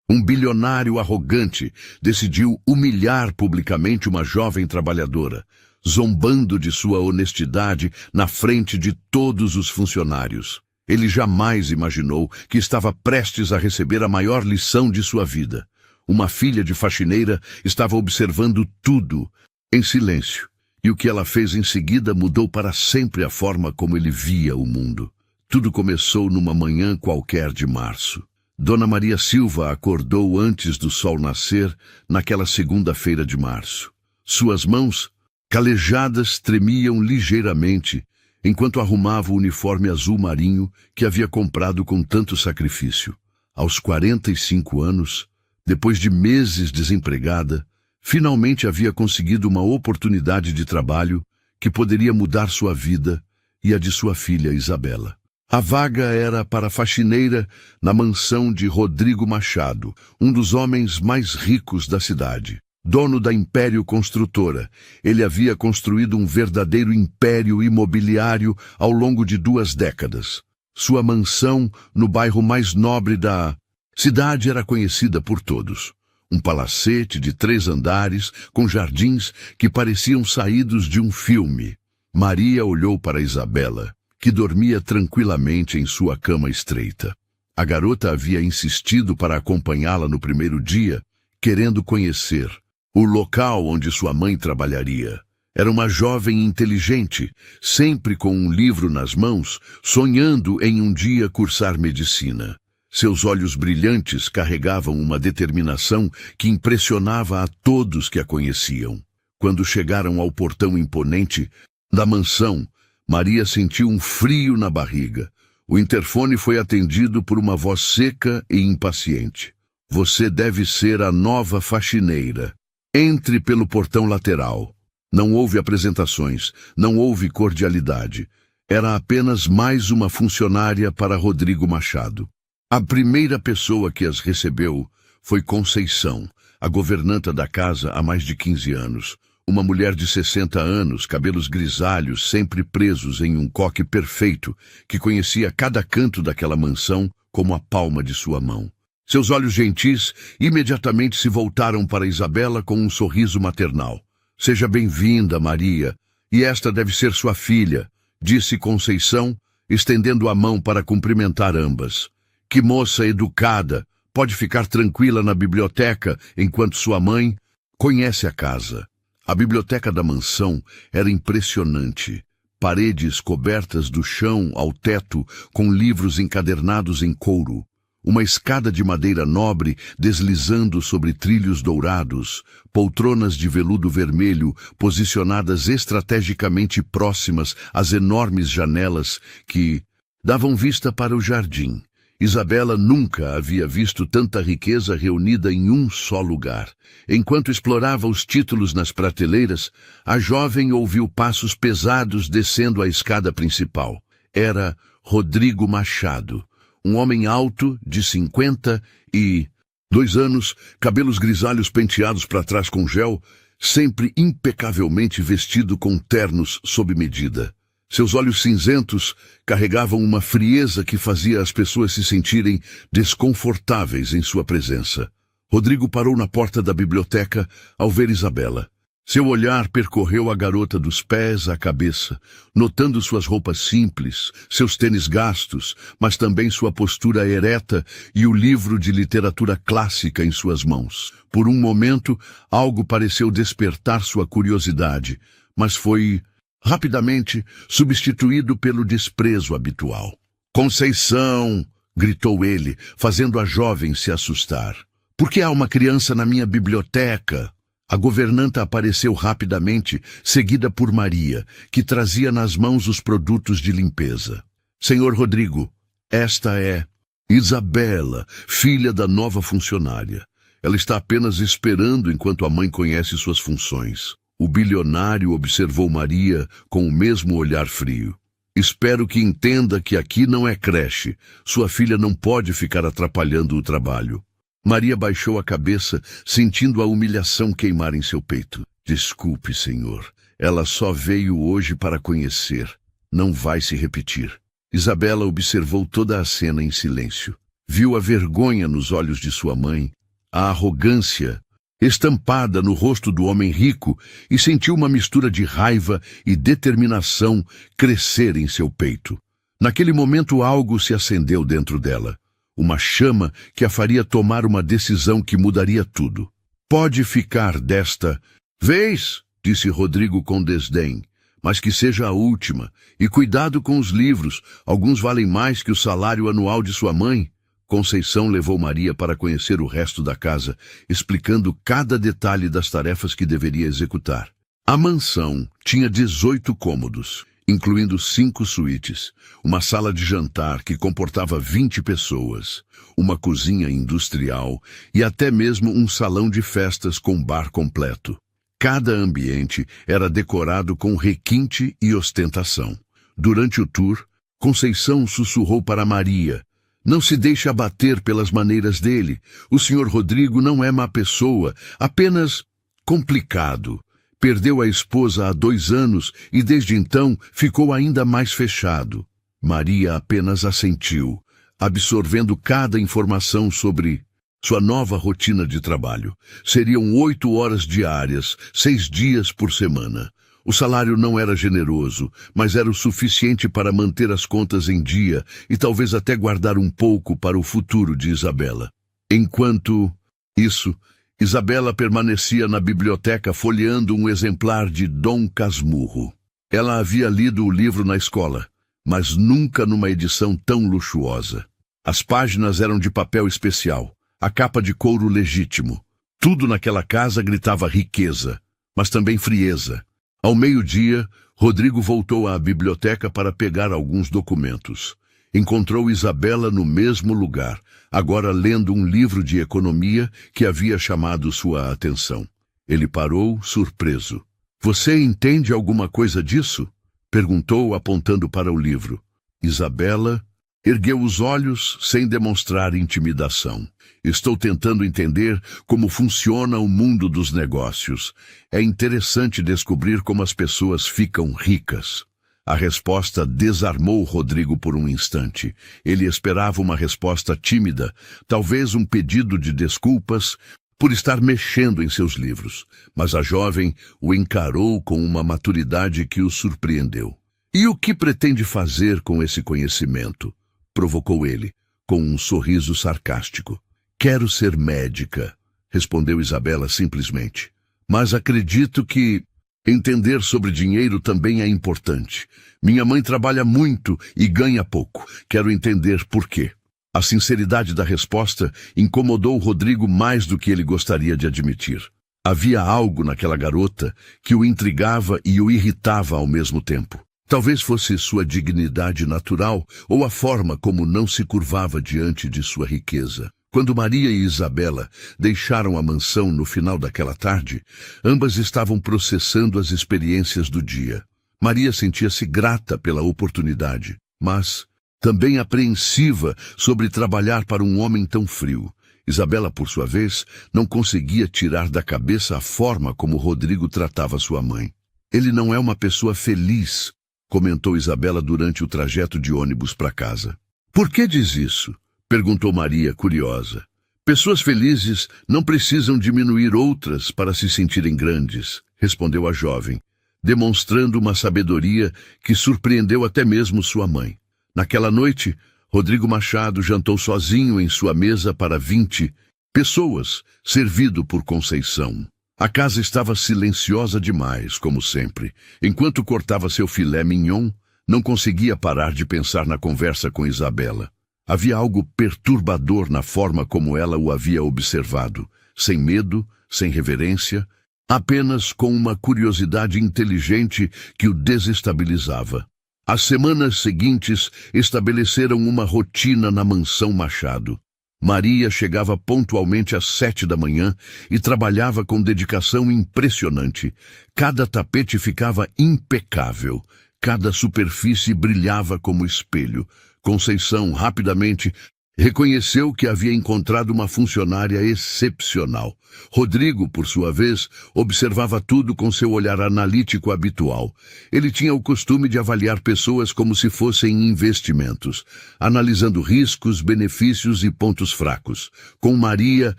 Um bilionário arrogante decidiu humilhar publicamente uma jovem trabalhadora, zombando de sua honestidade na frente de todos os funcionários. Ele jamais imaginou que estava prestes a receber a maior lição de sua vida. Uma filha de faxineira estava observando tudo, em silêncio, e o que ela fez em seguida mudou para sempre a forma como ele via o mundo. Tudo começou numa manhã qualquer de março. Dona Maria Silva acordou antes do sol nascer, naquela segunda-feira de março. Suas mãos, calejadas, tremiam ligeiramente, enquanto arrumava o uniforme azul marinho que havia comprado com tanto sacrifício. Aos 45 anos, depois de meses desempregada, finalmente havia conseguido uma oportunidade de trabalho que poderia mudar sua vida e a de sua filha Isabela. A vaga era para faxineira na mansão de Rodrigo Machado, um dos homens mais ricos da cidade. Dono da Império Construtora, ele havia construído um verdadeiro império imobiliário ao longo de 2 décadas. Sua mansão, no bairro mais nobre da cidade, era conhecida por todos. Um palacete de 3 andares, com jardins que pareciam saídos de um filme. Maria olhou para Isabela, que dormia tranquilamente em sua cama estreita. A garota havia insistido para acompanhá-la no primeiro dia, querendo conhecer o local onde sua mãe trabalharia. Era uma jovem inteligente, sempre com um livro nas mãos, sonhando em um dia cursar medicina. Seus olhos brilhantes carregavam uma determinação que impressionava a todos que a conheciam. Quando chegaram ao portão imponente da mansão, Maria sentiu um frio na barriga. O interfone foi atendido por uma voz seca e impaciente. Você deve ser a nova faxineira. Entre pelo portão lateral. Não houve apresentações, não houve cordialidade. Era apenas mais uma funcionária para Rodrigo Machado. A primeira pessoa que as recebeu foi Conceição, a governanta da casa há mais de 15 anos. Uma mulher de 60 anos, cabelos grisalhos, sempre presos em um coque perfeito, que conhecia cada canto daquela mansão como a palma de sua mão. Seus olhos gentis imediatamente se voltaram para Isabela com um sorriso maternal. Seja bem-vinda, Maria, e esta deve ser sua filha, disse Conceição, estendendo a mão para cumprimentar ambas. Que moça educada, pode ficar tranquila na biblioteca enquanto sua mãe conhece a casa. A biblioteca da mansão era impressionante. Paredes cobertas do chão ao teto com livros encadernados em couro. Uma escada de madeira nobre deslizando sobre trilhos dourados, poltronas de veludo vermelho posicionadas estrategicamente próximas às enormes janelas que davam vista para o jardim. Isabela nunca havia visto tanta riqueza reunida em um só lugar. Enquanto explorava os títulos nas prateleiras, a jovem ouviu passos pesados descendo a escada principal. Era Rodrigo Machado, um homem alto, de 52 anos, cabelos grisalhos penteados para trás com gel, sempre impecavelmente vestido com ternos sob medida. Seus olhos cinzentos carregavam uma frieza que fazia as pessoas se sentirem desconfortáveis em sua presença. Rodrigo parou na porta da biblioteca ao ver Isabela. Seu olhar percorreu a garota dos pés à cabeça, notando suas roupas simples, seus tênis gastos, mas também sua postura ereta e o livro de literatura clássica em suas mãos. Por um momento, algo pareceu despertar sua curiosidade, mas foi rapidamente substituído pelo desprezo habitual. Conceição! Gritou ele, fazendo a jovem se assustar. Por que há uma criança na minha biblioteca? A governanta apareceu rapidamente, seguida por Maria, que trazia nas mãos os produtos de limpeza. Senhor Rodrigo, esta é Isabela, filha da nova funcionária. Ela está apenas esperando enquanto a mãe conhece suas funções. O bilionário observou Maria com o mesmo olhar frio. Espero que entenda que aqui não é creche. Sua filha não pode ficar atrapalhando o trabalho. Maria baixou a cabeça, sentindo a humilhação queimar em seu peito. Desculpe, senhor. Ela só veio hoje para conhecer. Não vai se repetir. Isabela observou toda a cena em silêncio. Viu a vergonha nos olhos de sua mãe, a arrogância estampada no rosto do homem rico e sentiu uma mistura de raiva e determinação crescer em seu peito. Naquele momento algo se acendeu dentro dela, uma chama que a faria tomar uma decisão que mudaria tudo. Pode ficar desta vez, disse Rodrigo com desdém, mas que seja a última, e cuidado com os livros, alguns valem mais que o salário anual de sua mãe. Conceição levou Maria para conhecer o resto da casa, explicando cada detalhe das tarefas que deveria executar. A mansão tinha 18 cômodos, incluindo 5 suítes, uma sala de jantar que comportava 20 pessoas, uma cozinha industrial e até mesmo um salão de festas com bar completo. Cada ambiente era decorado com requinte e ostentação. Durante o tour, Conceição sussurrou para Maria: "Não se deixe abater pelas maneiras dele. O Sr. Rodrigo não é má pessoa, apenas complicado. Perdeu a esposa há 2 anos e desde então ficou ainda mais fechado." Maria apenas assentiu, absorvendo cada informação sobre sua nova rotina de trabalho. Seriam 8 horas diárias, 6 dias por semana. O salário não era generoso, mas era o suficiente para manter as contas em dia e talvez até guardar um pouco para o futuro de Isabela. Enquanto isso, Isabela permanecia na biblioteca folheando um exemplar de Dom Casmurro. Ela havia lido o livro na escola, mas nunca numa edição tão luxuosa. As páginas eram de papel especial, a capa de couro legítimo. Tudo naquela casa gritava riqueza, mas também frieza. Ao meio-dia, Rodrigo voltou à biblioteca para pegar alguns documentos. Encontrou Isabela no mesmo lugar, agora lendo um livro de economia que havia chamado sua atenção. Ele parou, surpreso. "Você entende alguma coisa disso?" perguntou, apontando para o livro. Isabela ergueu os olhos sem demonstrar intimidação. "Estou tentando entender como funciona o mundo dos negócios. É interessante descobrir como as pessoas ficam ricas." A resposta desarmou Rodrigo por um instante. Ele esperava uma resposta tímida, talvez um pedido de desculpas por estar mexendo em seus livros. Mas a jovem o encarou com uma maturidade que o surpreendeu. "E o que pretende fazer com esse conhecimento?" provocou ele, com um sorriso sarcástico. "Quero ser médica", respondeu Isabela simplesmente. "Mas acredito que entender sobre dinheiro também é importante. Minha mãe trabalha muito e ganha pouco. Quero entender por quê." A sinceridade da resposta incomodou Rodrigo mais do que ele gostaria de admitir. Havia algo naquela garota que o intrigava e o irritava ao mesmo tempo. Talvez fosse sua dignidade natural ou a forma como não se curvava diante de sua riqueza. Quando Maria e Isabela deixaram a mansão no final daquela tarde, ambas estavam processando as experiências do dia. Maria sentia-se grata pela oportunidade, mas também apreensiva sobre trabalhar para um homem tão frio. Isabela, por sua vez, não conseguia tirar da cabeça a forma como Rodrigo tratava sua mãe. "Ele não é uma pessoa feliz", comentou Isabela durante o trajeto de ônibus para casa. "Por que diz isso?" perguntou Maria, curiosa. "Pessoas felizes não precisam diminuir outras para se sentirem grandes", respondeu a jovem, demonstrando uma sabedoria que surpreendeu até mesmo sua mãe. Naquela noite, Rodrigo Machado jantou sozinho em sua mesa para 20 pessoas, servido por Conceição. A casa estava silenciosa demais, como sempre. Enquanto cortava seu filé mignon, não conseguia parar de pensar na conversa com Isabela. Havia algo perturbador na forma como ela o havia observado, sem medo, sem reverência, apenas com uma curiosidade inteligente que o desestabilizava. As semanas seguintes estabeleceram uma rotina na mansão Machado. Maria chegava pontualmente às 7 da manhã e trabalhava com dedicação impressionante. Cada tapete ficava impecável, cada superfície brilhava como espelho. Conceição rapidamente Reconheceu que havia encontrado uma funcionária excepcional. Rodrigo, por sua vez, observava tudo com seu olhar analítico habitual. Ele tinha o costume de avaliar pessoas como se fossem investimentos, analisando riscos, benefícios e pontos fracos. Com Maria,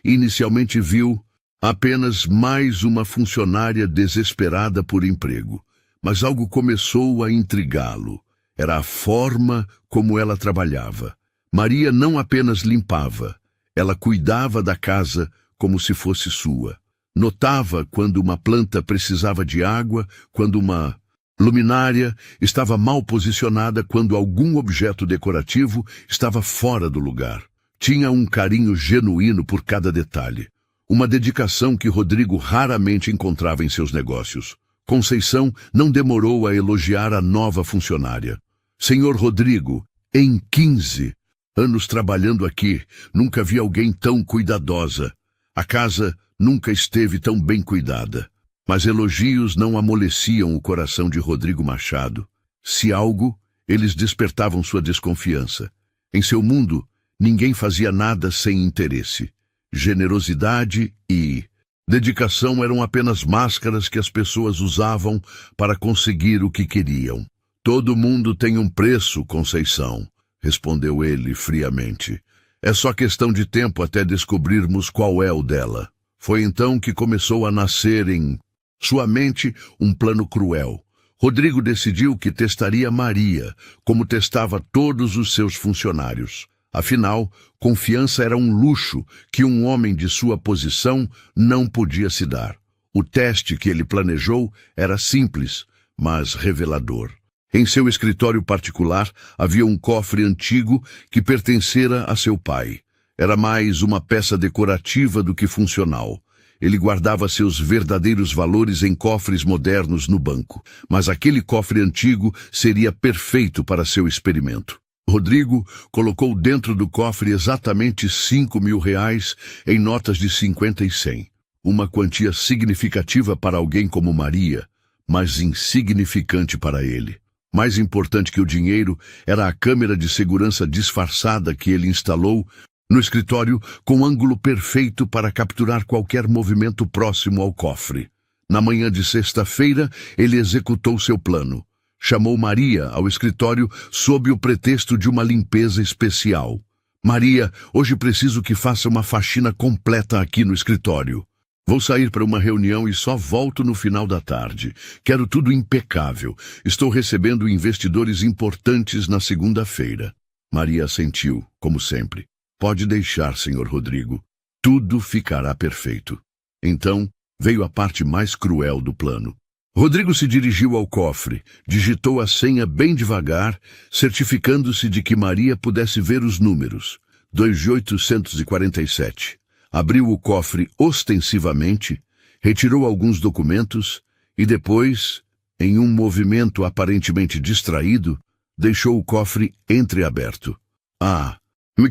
inicialmente viu apenas mais uma funcionária desesperada por emprego. Mas algo começou a intrigá-lo. Era a forma como ela trabalhava. Maria não apenas limpava, ela cuidava da casa como se fosse sua. Notava quando uma planta precisava de água, quando uma luminária estava mal posicionada, quando algum objeto decorativo estava fora do lugar. Tinha um carinho genuíno por cada detalhe, uma dedicação que Rodrigo raramente encontrava em seus negócios. Conceição não demorou a elogiar a nova funcionária. Senhor Rodrigo, em 15 anos trabalhando aqui, nunca vi alguém tão cuidadosa. A casa nunca esteve tão bem cuidada. Mas elogios não amoleciam o coração de Rodrigo Machado. Se algo, eles despertavam sua desconfiança. Em seu mundo, ninguém fazia nada sem interesse. Generosidade e dedicação eram apenas máscaras que as pessoas usavam para conseguir o que queriam. Todo mundo tem um preço, Conceição, respondeu ele friamente. É só questão de tempo até descobrirmos qual é o dela. Foi então que começou a nascer em sua mente um plano cruel. Rodrigo decidiu que testaria Maria, como testava todos os seus funcionários. Afinal, confiança era um luxo que um homem de sua posição não podia se dar. O teste que ele planejou era simples, mas revelador. Em seu escritório particular havia um cofre antigo que pertencera a seu pai. Era mais uma peça decorativa do que funcional. Ele guardava seus verdadeiros valores em cofres modernos no banco, mas aquele cofre antigo seria perfeito para seu experimento. Rodrigo colocou dentro do cofre exatamente R$ 5.000 em notas de 50 e 100. Uma quantia significativa para alguém como Maria, mas insignificante para ele. Mais importante que o dinheiro era a câmera de segurança disfarçada que ele instalou no escritório com ângulo perfeito para capturar qualquer movimento próximo ao cofre. Na manhã de sexta-feira, ele executou seu plano. Chamou Maria ao escritório sob o pretexto de uma limpeza especial. Maria, hoje preciso que faça uma faxina completa aqui no escritório. Vou sair para uma reunião e só volto no final da tarde. Quero tudo impecável. Estou recebendo investidores importantes na segunda-feira. Maria assentiu, como sempre. Pode deixar, senhor Rodrigo. Tudo ficará perfeito. Então, veio a parte mais cruel do plano. Rodrigo se dirigiu ao cofre, digitou a senha bem devagar, certificando-se de que Maria pudesse ver os números. 2847. Abriu o cofre ostensivamente, retirou alguns documentos e depois, em um movimento aparentemente distraído, deixou o cofre entreaberto. Ah,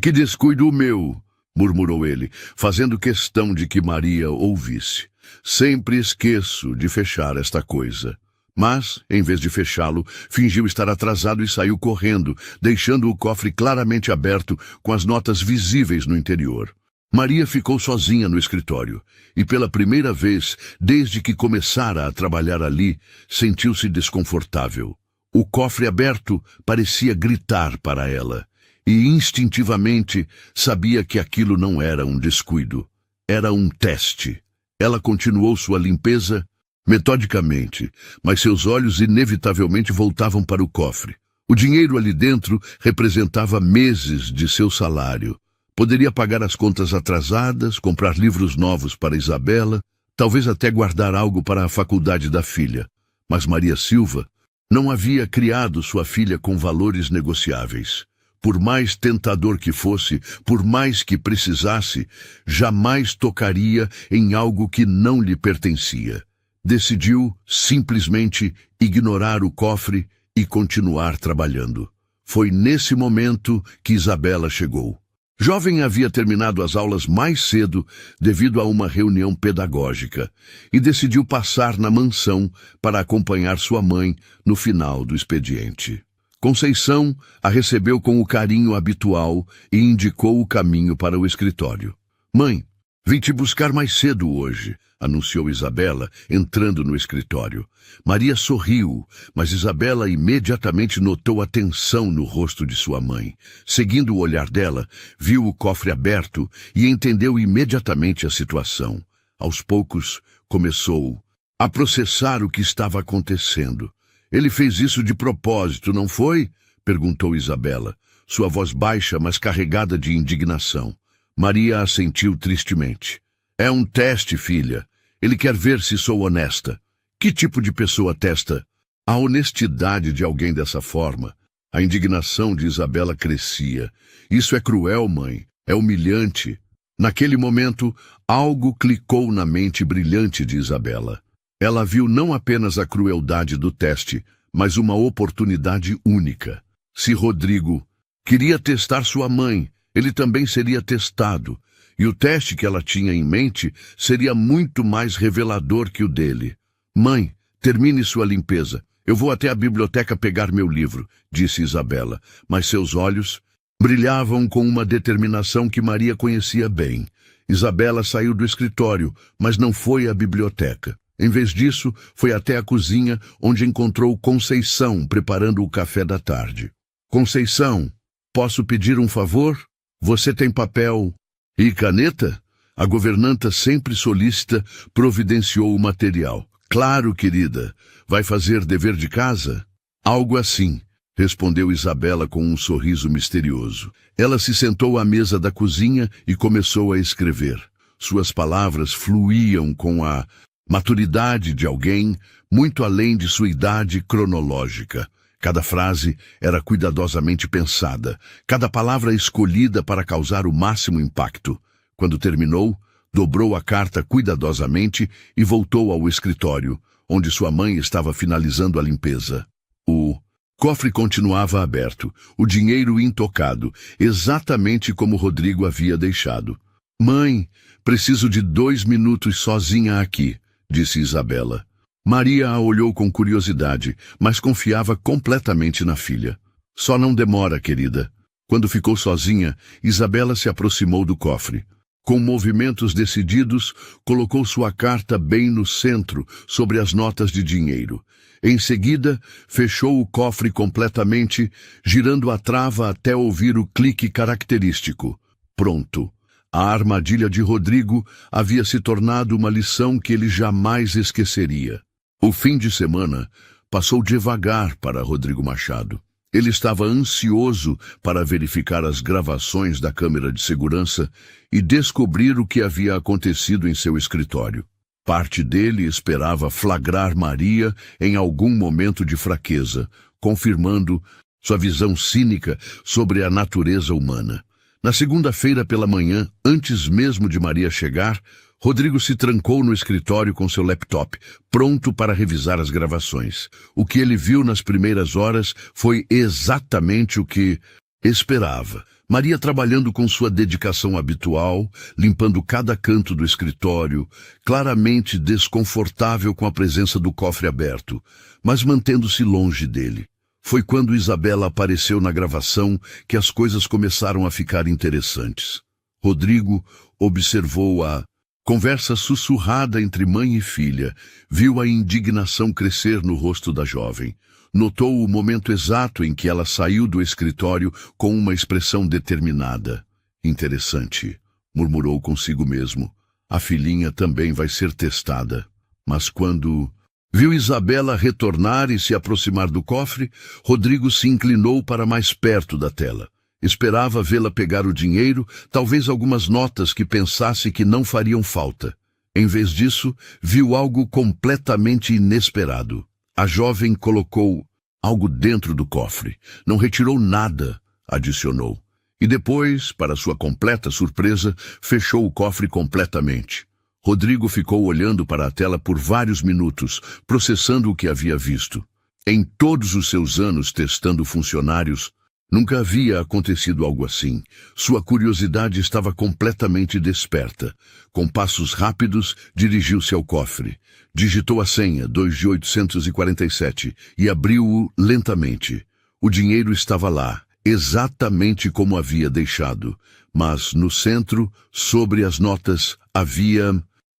que descuido o meu, murmurou ele, fazendo questão de que Maria ouvisse. Sempre esqueço de fechar esta coisa. Mas, em vez de fechá-lo, fingiu estar atrasado e saiu correndo, deixando o cofre claramente aberto com as notas visíveis no interior. Maria ficou sozinha no escritório e, pela primeira vez desde que começara a trabalhar ali, sentiu-se desconfortável. O cofre aberto parecia gritar para ela e, instintivamente, sabia que aquilo não era um descuido. Era um teste. Ela continuou sua limpeza metodicamente, mas seus olhos inevitavelmente voltavam para o cofre. O dinheiro ali dentro representava meses de seu salário. Poderia pagar as contas atrasadas, comprar livros novos para Isabela, talvez até guardar algo para a faculdade da filha. Mas Maria Silva não havia criado sua filha com valores negociáveis. Por mais tentador que fosse, por mais que precisasse, jamais tocaria em algo que não lhe pertencia. Decidiu simplesmente ignorar o cofre e continuar trabalhando. Foi nesse momento que Isabela chegou. Jovem havia terminado as aulas mais cedo devido a uma reunião pedagógica e decidiu passar na mansão para acompanhar sua mãe no final do expediente. Conceição a recebeu com o carinho habitual e indicou o caminho para o escritório. Mãe, vim te buscar mais cedo hoje, anunciou Isabela, entrando no escritório. Maria sorriu, mas Isabela imediatamente notou a tensão no rosto de sua mãe. Seguindo o olhar dela, viu o cofre aberto e entendeu imediatamente a situação. Aos poucos, começou a processar o que estava acontecendo. Ele fez isso de propósito, não foi? Perguntou Isabela, sua voz baixa, mas carregada de indignação. Maria assentiu tristemente. É um teste, filha. Ele quer ver se sou honesta. Que tipo de pessoa testa a honestidade de alguém dessa forma? A indignação de Isabela crescia. Isso é cruel, mãe. É humilhante. Naquele momento, algo clicou na mente brilhante de Isabela. Ela viu não apenas a crueldade do teste, mas uma oportunidade única. Se Rodrigo queria testar sua mãe, ele também seria testado, e o teste que ela tinha em mente seria muito mais revelador que o dele. Mãe, termine sua limpeza. Eu vou até a biblioteca pegar meu livro, disse Isabela, mas seus olhos brilhavam com uma determinação que Maria conhecia bem. Isabela saiu do escritório, mas não foi à biblioteca. Em vez disso, foi até a cozinha, onde encontrou Conceição preparando o café da tarde. Conceição, posso pedir um favor? Você tem papel e caneta? A governanta, sempre solícita, providenciou o material. Claro, querida. Vai fazer dever de casa? Algo assim, respondeu Isabela com um sorriso misterioso. Ela se sentou à mesa da cozinha e começou a escrever. Suas palavras fluíam com a maturidade de alguém muito além de sua idade cronológica. Cada frase era cuidadosamente pensada, cada palavra escolhida para causar o máximo impacto. Quando terminou, dobrou a carta cuidadosamente e voltou ao escritório, onde sua mãe estava finalizando a limpeza. O cofre continuava aberto, o dinheiro intocado, exatamente como Rodrigo havia deixado. Mãe, preciso de 2 minutos sozinha aqui, disse Isabela. Maria a olhou com curiosidade, mas confiava completamente na filha. Só não demora, querida. Quando ficou sozinha, Isabela se aproximou do cofre. Com movimentos decididos, colocou sua carta bem no centro, sobre as notas de dinheiro. Em seguida, fechou o cofre completamente, girando a trava até ouvir o clique característico. Pronto. A armadilha de Rodrigo havia se tornado uma lição que ele jamais esqueceria. O fim de semana passou devagar para Rodrigo Machado. Ele estava ansioso para verificar as gravações da câmera de segurança e descobrir o que havia acontecido em seu escritório. Parte dele esperava flagrar Maria em algum momento de fraqueza, confirmando sua visão cínica sobre a natureza humana. Na segunda-feira pela manhã, antes mesmo de Maria chegar, Rodrigo se trancou no escritório com seu laptop, pronto para revisar as gravações. O que ele viu nas primeiras horas foi exatamente o que esperava. Maria trabalhando com sua dedicação habitual, limpando cada canto do escritório, claramente desconfortável com a presença do cofre aberto, mas mantendo-se longe dele. Foi quando Isabela apareceu na gravação que as coisas começaram a ficar interessantes. Rodrigo observou a conversa sussurrada entre mãe e filha, viu a indignação crescer no rosto da jovem. Notou o momento exato em que ela saiu do escritório com uma expressão determinada. Interessante, murmurou consigo mesmo. A filhinha também vai ser testada. Mas quando viu Isabela retornar e se aproximar do cofre, Rodrigo se inclinou para mais perto da tela. Esperava vê-la pegar o dinheiro, talvez algumas notas que pensasse que não fariam falta. Em vez disso, viu algo completamente inesperado. A jovem colocou algo dentro do cofre. Não retirou nada, adicionou. E depois, para sua completa surpresa, fechou o cofre completamente. Rodrigo ficou olhando para a tela por vários minutos, processando o que havia visto. Em todos os seus anos testando funcionários, nunca havia acontecido algo assim. Sua curiosidade estava completamente desperta. Com passos rápidos, dirigiu-se ao cofre. Digitou a senha, 2 de 847, e abriu-o lentamente. O dinheiro estava lá, exatamente como havia deixado, mas no centro, sobre as notas, havia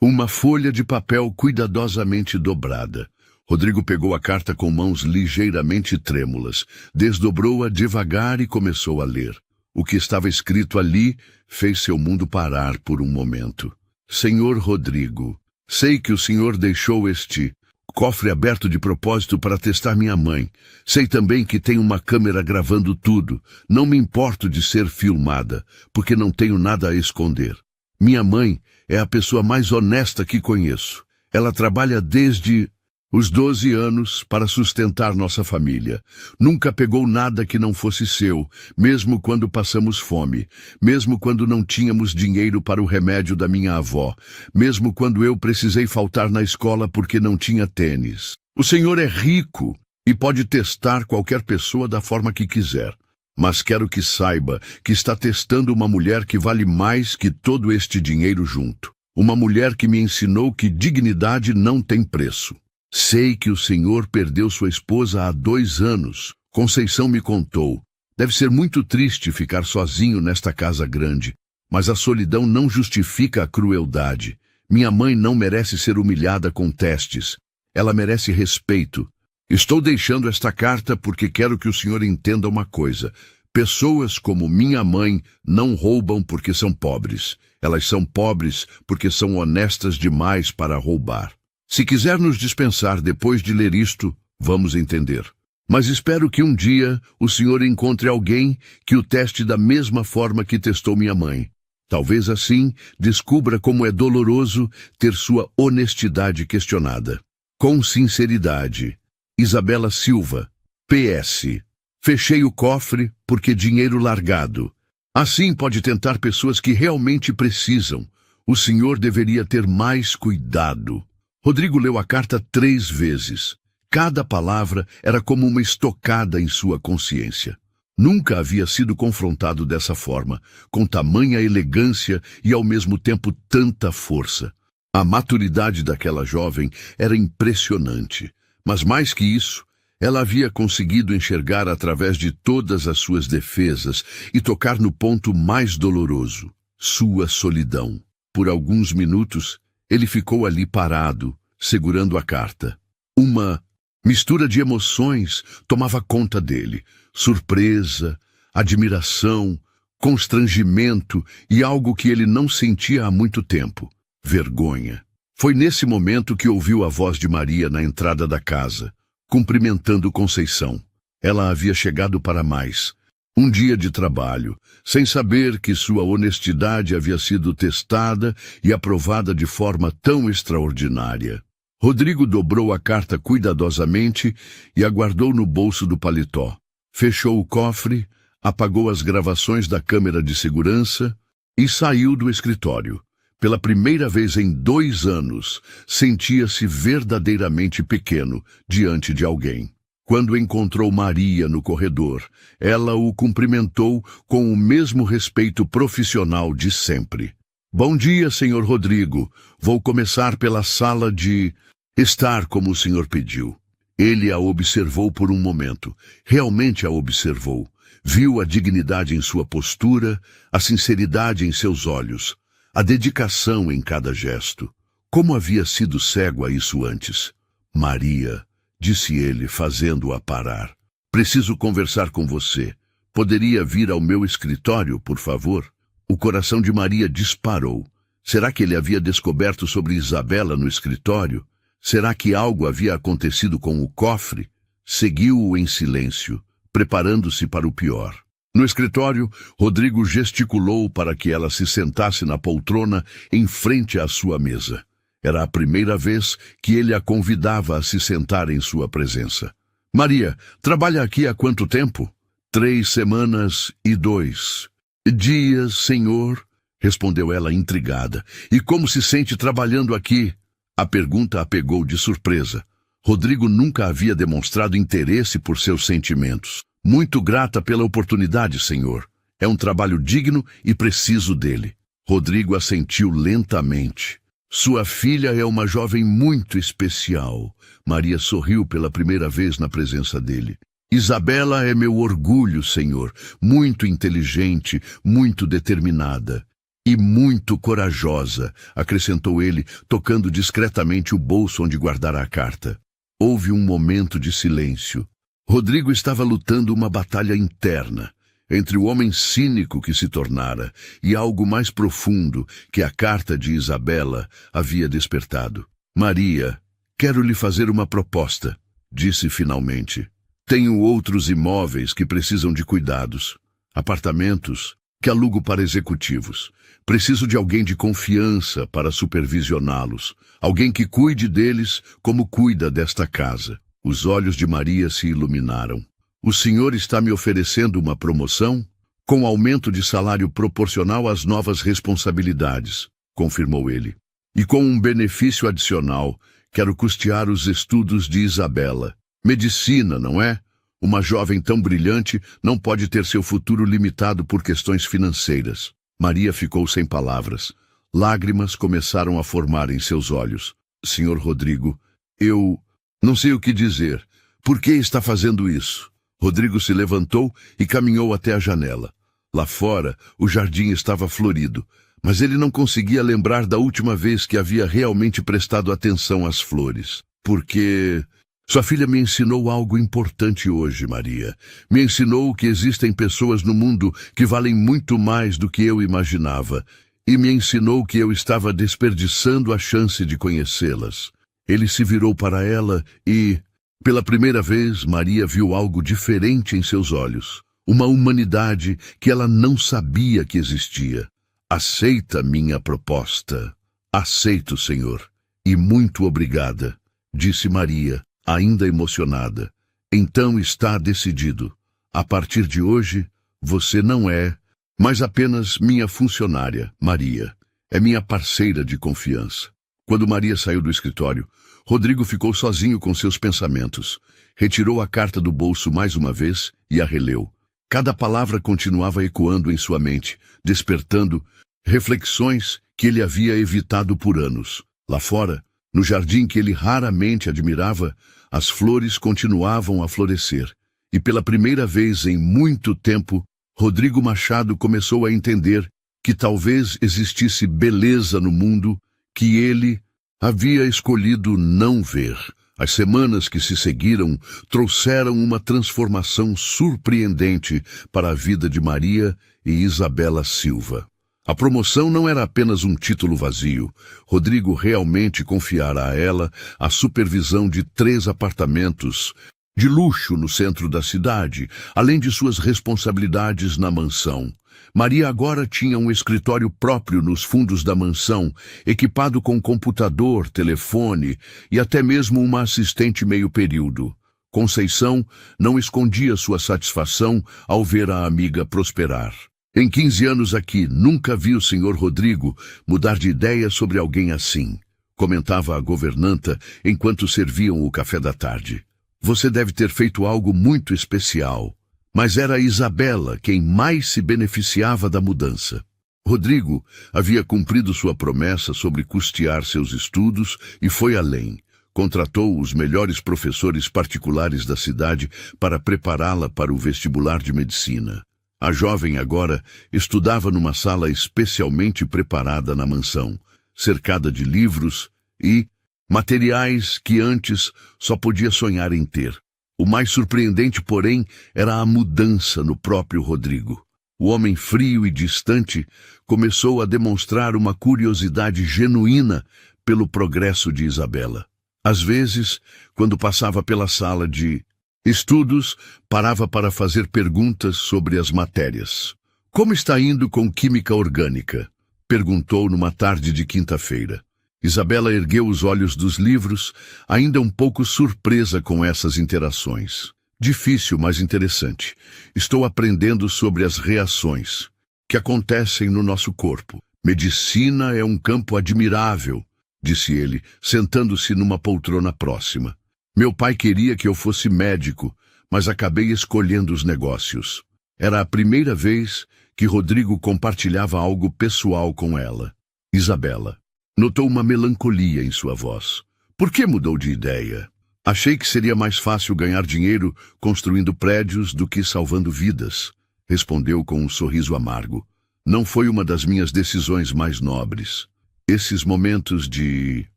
uma folha de papel cuidadosamente dobrada. Rodrigo pegou a carta com mãos ligeiramente trêmulas, desdobrou-a devagar e começou a ler. O que estava escrito ali fez seu mundo parar por um momento. Senhor Rodrigo, sei que o senhor deixou este cofre aberto de propósito para testar minha mãe. Sei também que tem uma câmera gravando tudo. Não me importo de ser filmada, porque não tenho nada a esconder. Minha mãe é a pessoa mais honesta que conheço. Ela trabalha desde os 12 anos para sustentar nossa família. Nunca pegou nada que não fosse seu, mesmo quando passamos fome, mesmo quando não tínhamos dinheiro para o remédio da minha avó, mesmo quando eu precisei faltar na escola porque não tinha tênis. O senhor é rico e pode testar qualquer pessoa da forma que quiser. Mas quero que saiba que está testando uma mulher que vale mais que todo este dinheiro junto. Uma mulher que me ensinou que dignidade não tem preço. Sei que o senhor perdeu sua esposa há 2 anos. Conceição me contou. Deve ser muito triste ficar sozinho nesta casa grande, mas a solidão não justifica a crueldade. Minha mãe não merece ser humilhada com testes. Ela merece respeito. Estou deixando esta carta porque quero que o senhor entenda uma coisa. Pessoas como minha mãe não roubam porque são pobres. Elas são pobres porque são honestas demais para roubar. Se quiser nos dispensar depois de ler isto, vamos entender. Mas espero que um dia o senhor encontre alguém que o teste da mesma forma que testou minha mãe. Talvez assim descubra como é doloroso ter sua honestidade questionada. Com sinceridade, Isabela Silva, PS. Fechei o cofre porque dinheiro largado. Assim pode tentar pessoas que realmente precisam. O senhor deveria ter mais cuidado. Rodrigo leu a carta 3 vezes. Cada palavra era como uma estocada em sua consciência. Nunca havia sido confrontado dessa forma, com tamanha elegância e ao mesmo tempo tanta força. A maturidade daquela jovem era impressionante, mas mais que isso, ela havia conseguido enxergar através de todas as suas defesas e tocar no ponto mais doloroso, sua solidão. Por alguns minutos, ele ficou ali parado, segurando a carta. Uma mistura de emoções tomava conta dele. Surpresa, admiração, constrangimento e algo que ele não sentia há muito tempo. Vergonha. Foi nesse momento que ouviu a voz de Maria na entrada da casa, cumprimentando Conceição. Ela havia chegado para mais. Um dia de trabalho, sem saber que sua honestidade havia sido testada e aprovada de forma tão extraordinária. Rodrigo dobrou a carta cuidadosamente e a guardou no bolso do paletó. Fechou o cofre, apagou as gravações da câmera de segurança e saiu do escritório. Pela primeira vez em 2 anos, sentia-se verdadeiramente pequeno diante de alguém. Quando encontrou Maria no corredor, ela o cumprimentou com o mesmo respeito profissional de sempre. Bom dia, senhor Rodrigo. Vou começar pela sala de estar como o senhor pediu. Ele a observou por um momento. Realmente a observou. Viu a dignidade em sua postura, a sinceridade em seus olhos, a dedicação em cada gesto. Como havia sido cego a isso antes? Maria, disse ele, fazendo-a parar. Preciso conversar com você. Poderia vir ao meu escritório, por favor? O coração de Maria disparou. Será que ele havia descoberto sobre Isabela no escritório? Será que algo havia acontecido com o cofre? Seguiu-o em silêncio, preparando-se para o pior. No escritório, Rodrigo gesticulou para que ela se sentasse na poltrona em frente à sua mesa. Era a primeira vez que ele a convidava a se sentar em sua presença. Maria, trabalha aqui há quanto tempo? 3 semanas e 2 dias, senhor, respondeu ela intrigada. E como se sente trabalhando aqui? A pergunta a pegou de surpresa. Rodrigo nunca havia demonstrado interesse por seus sentimentos. Muito grata pela oportunidade, senhor. É um trabalho digno e preciso dele. Rodrigo assentiu lentamente. Sua filha é uma jovem muito especial. Maria sorriu pela primeira vez na presença dele. Isabela é meu orgulho, Senhor, muito inteligente, muito determinada e muito corajosa, acrescentou ele, tocando discretamente o bolso onde guardara a carta. Houve um momento de silêncio. Rodrigo estava lutando uma batalha interna entre o homem cínico que se tornara e algo mais profundo que a carta de Isabela havia despertado. Maria, quero lhe fazer uma proposta, disse finalmente. Tenho outros imóveis que precisam de cuidados, apartamentos que alugo para executivos. Preciso de alguém de confiança para supervisioná-los, alguém que cuide deles como cuida desta casa. Os olhos de Maria se iluminaram. O senhor está me oferecendo uma promoção? Com aumento de salário proporcional às novas responsabilidades, confirmou ele. E com um benefício adicional, quero custear os estudos de Isabela. Medicina, não é? Uma jovem tão brilhante não pode ter seu futuro limitado por questões financeiras. Maria ficou sem palavras. Lágrimas começaram a formar em seus olhos. Senhor Rodrigo, eu não sei o que dizer. Por que está fazendo isso? Rodrigo se levantou e caminhou até a janela. Lá fora, o jardim estava florido, mas ele não conseguia lembrar da última vez que havia realmente prestado atenção às flores. Porque sua filha me ensinou algo importante hoje, Maria. Me ensinou que existem pessoas no mundo que valem muito mais do que eu imaginava. E me ensinou que eu estava desperdiçando a chance de conhecê-las. Ele se virou para ela e, pela primeira vez, Maria viu algo diferente em seus olhos. Uma humanidade que ela não sabia que existia. Aceita minha proposta. Aceito, Senhor. E muito obrigada, disse Maria, ainda emocionada. Então está decidido. A partir de hoje, você não é mais apenas minha funcionária, Maria. É minha parceira de confiança. Quando Maria saiu do escritório, Rodrigo ficou sozinho com seus pensamentos. Retirou a carta do bolso mais uma vez e a releu. Cada palavra continuava ecoando em sua mente, despertando reflexões que ele havia evitado por anos. Lá fora, no jardim que ele raramente admirava, as flores continuavam a florescer. E pela primeira vez em muito tempo, Rodrigo Machado começou a entender que talvez existisse beleza no mundo que ele havia escolhido não ver. As semanas que se seguiram trouxeram uma transformação surpreendente para a vida de Maria e Isabela Silva. A promoção não era apenas um título vazio. Rodrigo realmente confiara a ela a supervisão de 3 apartamentos de luxo no centro da cidade, além de suas responsabilidades na mansão. Maria agora tinha um escritório próprio nos fundos da mansão, equipado com computador, telefone e até mesmo uma assistente meio-período. Conceição não escondia sua satisfação ao ver a amiga prosperar. Em 15 anos aqui, nunca vi o senhor Rodrigo mudar de ideia sobre alguém assim, comentava a governanta enquanto serviam o café da tarde. Você deve ter feito algo muito especial. Mas era Isabela quem mais se beneficiava da mudança. Rodrigo havia cumprido sua promessa sobre custear seus estudos e foi além. Contratou os melhores professores particulares da cidade para prepará-la para o vestibular de medicina. A jovem agora estudava numa sala especialmente preparada na mansão, cercada de livros e materiais que antes só podia sonhar em ter. O mais surpreendente, porém, era a mudança no próprio Rodrigo. O homem frio e distante começou a demonstrar uma curiosidade genuína pelo progresso de Isabela. Às vezes, quando passava pela sala de estudos, parava para fazer perguntas sobre as matérias. Como está indo com química orgânica? Perguntou numa tarde de quinta-feira. Isabela ergueu os olhos dos livros, ainda um pouco surpresa com essas interações. Difícil, mas interessante. Estou aprendendo sobre as reações que acontecem no nosso corpo. Medicina é um campo admirável, disse ele, sentando-se numa poltrona próxima. Meu pai queria que eu fosse médico, mas acabei escolhendo os negócios. Era a primeira vez que Rodrigo compartilhava algo pessoal com ela. Isabela notou uma melancolia em sua voz. Por que mudou de ideia? Achei que seria mais fácil ganhar dinheiro construindo prédios do que salvando vidas, respondeu com um sorriso amargo. Não foi uma das minhas decisões mais nobres. Esses momentos de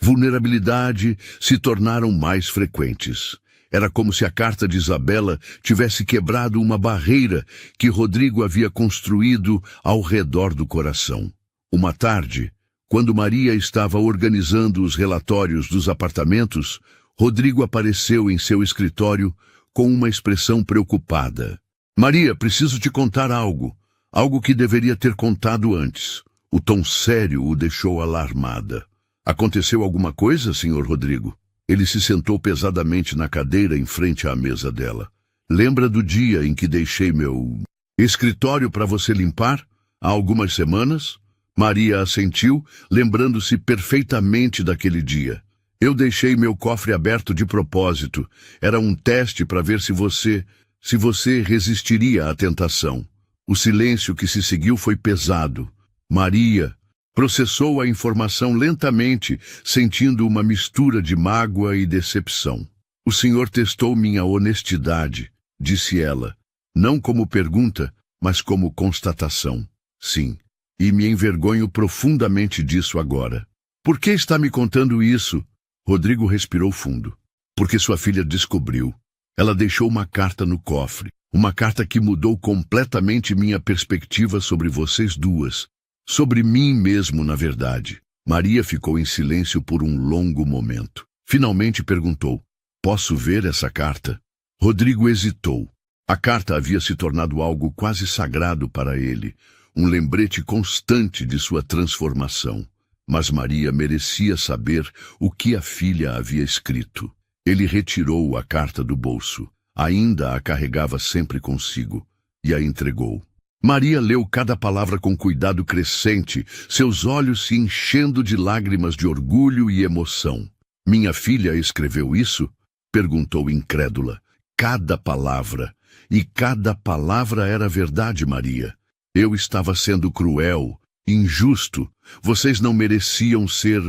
vulnerabilidade se tornaram mais frequentes. Era como se a carta de Isabela tivesse quebrado uma barreira que Rodrigo havia construído ao redor do coração. Uma tarde, quando Maria estava organizando os relatórios dos apartamentos, Rodrigo apareceu em seu escritório com uma expressão preocupada. Maria, preciso te contar algo. Algo que deveria ter contado antes. O tom sério o deixou alarmada. Aconteceu alguma coisa, senhor Rodrigo? Ele se sentou pesadamente na cadeira em frente à mesa dela. Lembra do dia em que deixei meu escritório para você limpar? Há algumas semanas? Maria assentiu, lembrando-se perfeitamente daquele dia. Eu deixei meu cofre aberto de propósito. Era um teste para ver se você resistiria à tentação. O silêncio que se seguiu foi pesado. Maria processou a informação lentamente, sentindo uma mistura de mágoa e decepção. O senhor testou minha honestidade, disse ela, não como pergunta, mas como constatação. Sim, e me envergonho profundamente disso agora. Por que está me contando isso? Rodrigo respirou fundo. Porque sua filha descobriu. Ela deixou uma carta no cofre. Uma carta que mudou completamente minha perspectiva sobre vocês duas. Sobre mim mesmo, na verdade. Maria ficou em silêncio por um longo momento. Finalmente perguntou, posso ver essa carta? Rodrigo hesitou. A carta havia se tornado algo quase sagrado para ele, um lembrete constante de sua transformação. Mas Maria merecia saber o que a filha havia escrito. Ele retirou a carta do bolso. Ainda a carregava sempre consigo, e a entregou. Maria leu cada palavra com cuidado crescente, seus olhos se enchendo de lágrimas de orgulho e emoção. Minha filha escreveu isso? Perguntou incrédula. Cada palavra. E cada palavra era verdade, Maria. Eu estava sendo cruel, injusto. Vocês não mereciam ser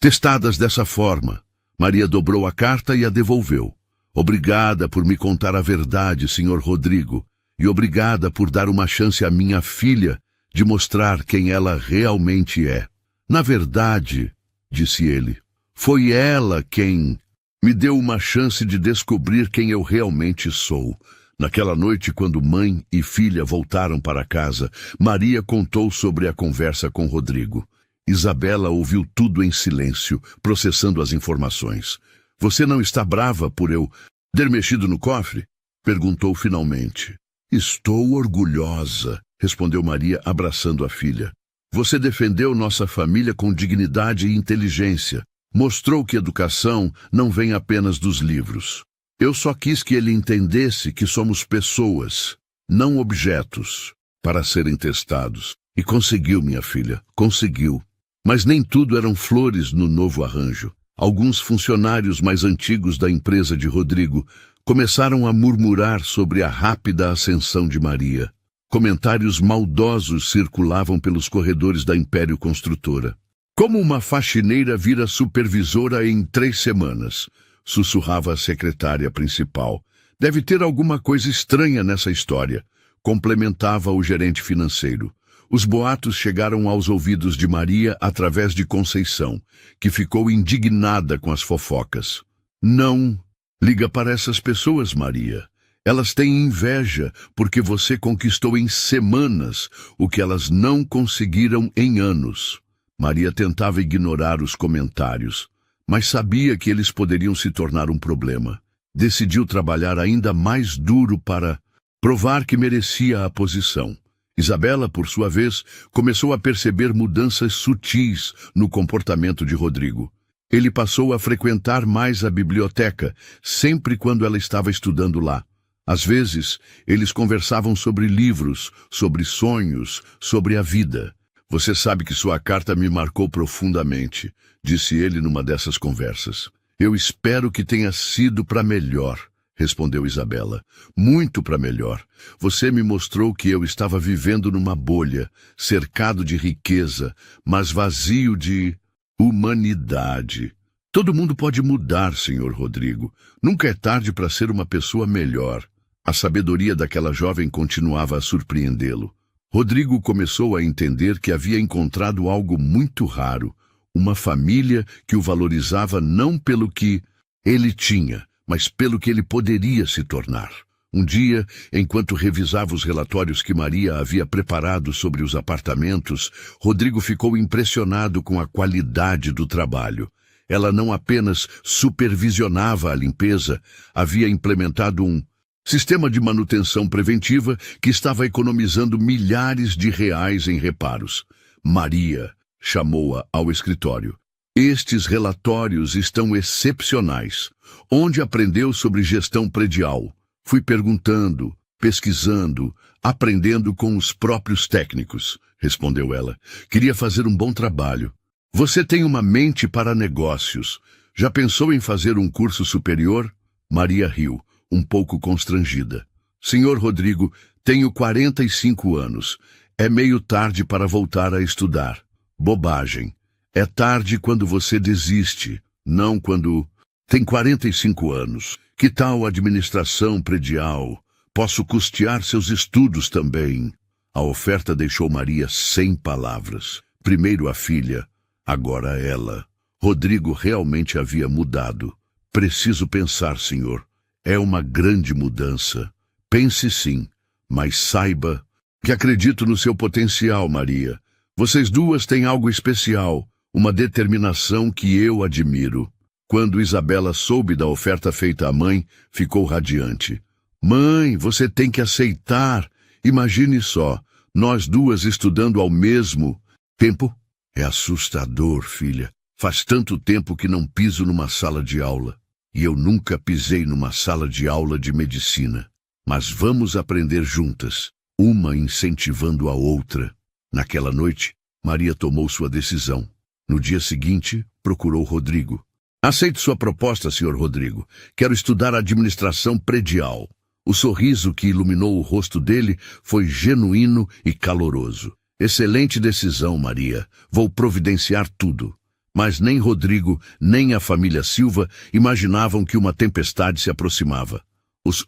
testadas dessa forma. Maria dobrou a carta e a devolveu. Obrigada por me contar a verdade, senhor Rodrigo. E obrigada por dar uma chance à minha filha de mostrar quem ela realmente é. Na verdade, disse ele, foi ela quem me deu uma chance de descobrir quem eu realmente sou. Naquela noite, quando mãe e filha voltaram para casa, Maria contou sobre a conversa com Rodrigo. Isabela ouviu tudo em silêncio, processando as informações. Você não está brava por eu ter mexido no cofre? Perguntou finalmente. Estou orgulhosa, respondeu Maria, abraçando a filha. Você defendeu nossa família com dignidade e inteligência. Mostrou que educação não vem apenas dos livros. Eu só quis que ele entendesse que somos pessoas, não objetos, para serem testados. E conseguiu, minha filha, conseguiu. Mas nem tudo eram flores no novo arranjo. Alguns funcionários mais antigos da empresa de Rodrigo começaram a murmurar sobre a rápida ascensão de Maria. Comentários maldosos circulavam pelos corredores da Império Construtora. Como uma faxineira vira supervisora em 3 semanas, sussurrava a secretária principal. Deve ter alguma coisa estranha nessa história, complementava o gerente financeiro. Os boatos chegaram aos ouvidos de Maria através de Conceição, que ficou indignada com as fofocas. Não liga para essas pessoas, Maria. Elas têm inveja porque você conquistou em semanas o que elas não conseguiram em anos. Maria tentava ignorar os comentários, mas sabia que eles poderiam se tornar um problema. Decidiu trabalhar ainda mais duro para provar que merecia a posição. Isabela, por sua vez, começou a perceber mudanças sutis no comportamento de Rodrigo. Ele passou a frequentar mais a biblioteca, sempre quando ela estava estudando lá. Às vezes, eles conversavam sobre livros, sobre sonhos, sobre a vida. Você sabe que sua carta me marcou profundamente, disse ele numa dessas conversas. Eu espero que tenha sido para melhor, respondeu Isabela. Muito para melhor. Você me mostrou que eu estava vivendo numa bolha, cercado de riqueza, mas vazio de humanidade. Todo mundo pode mudar, Sr. Rodrigo. Nunca é tarde para ser uma pessoa melhor. A sabedoria daquela jovem continuava a surpreendê-lo. Rodrigo começou a entender que havia encontrado algo muito raro, uma família que o valorizava não pelo que ele tinha, mas pelo que ele poderia se tornar. Um dia, enquanto revisava os relatórios que Maria havia preparado sobre os apartamentos, Rodrigo ficou impressionado com a qualidade do trabalho. Ela não apenas supervisionava a limpeza, havia implementado um sistema de manutenção preventiva que estava economizando milhares de reais em reparos. Maria chamou-a ao escritório. Estes relatórios estão excepcionais. Onde aprendeu sobre gestão predial? Fui perguntando, pesquisando, aprendendo com os próprios técnicos, respondeu ela. Queria fazer um bom trabalho. Você tem uma mente para negócios. Já pensou em fazer um curso superior? Maria riu, um pouco constrangida. Senhor Rodrigo, tenho 45 anos. É meio tarde para voltar a estudar. Bobagem. É tarde quando você desiste, não quando... Tem 45 anos. Que tal administração predial? Posso custear seus estudos também. A oferta deixou Maria sem palavras. Primeiro a filha, agora ela. Rodrigo realmente havia mudado. Preciso pensar, senhor. É uma grande mudança. Pense sim, mas saiba que acredito no seu potencial, Maria. Vocês duas têm algo especial, uma determinação que eu admiro. Quando Isabela soube da oferta feita à mãe, ficou radiante. Mãe, você tem que aceitar. Imagine só, nós duas estudando ao mesmo tempo. É assustador, filha. Faz tanto tempo que não piso numa sala de aula. E eu nunca pisei numa sala de aula de medicina. Mas vamos aprender juntas, uma incentivando a outra. Naquela noite, Maria tomou sua decisão. No dia seguinte, procurou Rodrigo. Aceito sua proposta, Sr. Rodrigo. Quero estudar administração predial. O sorriso que iluminou o rosto dele foi genuíno e caloroso. Excelente decisão, Maria. Vou providenciar tudo. Mas nem Rodrigo, nem a família Silva imaginavam que uma tempestade se aproximava. Os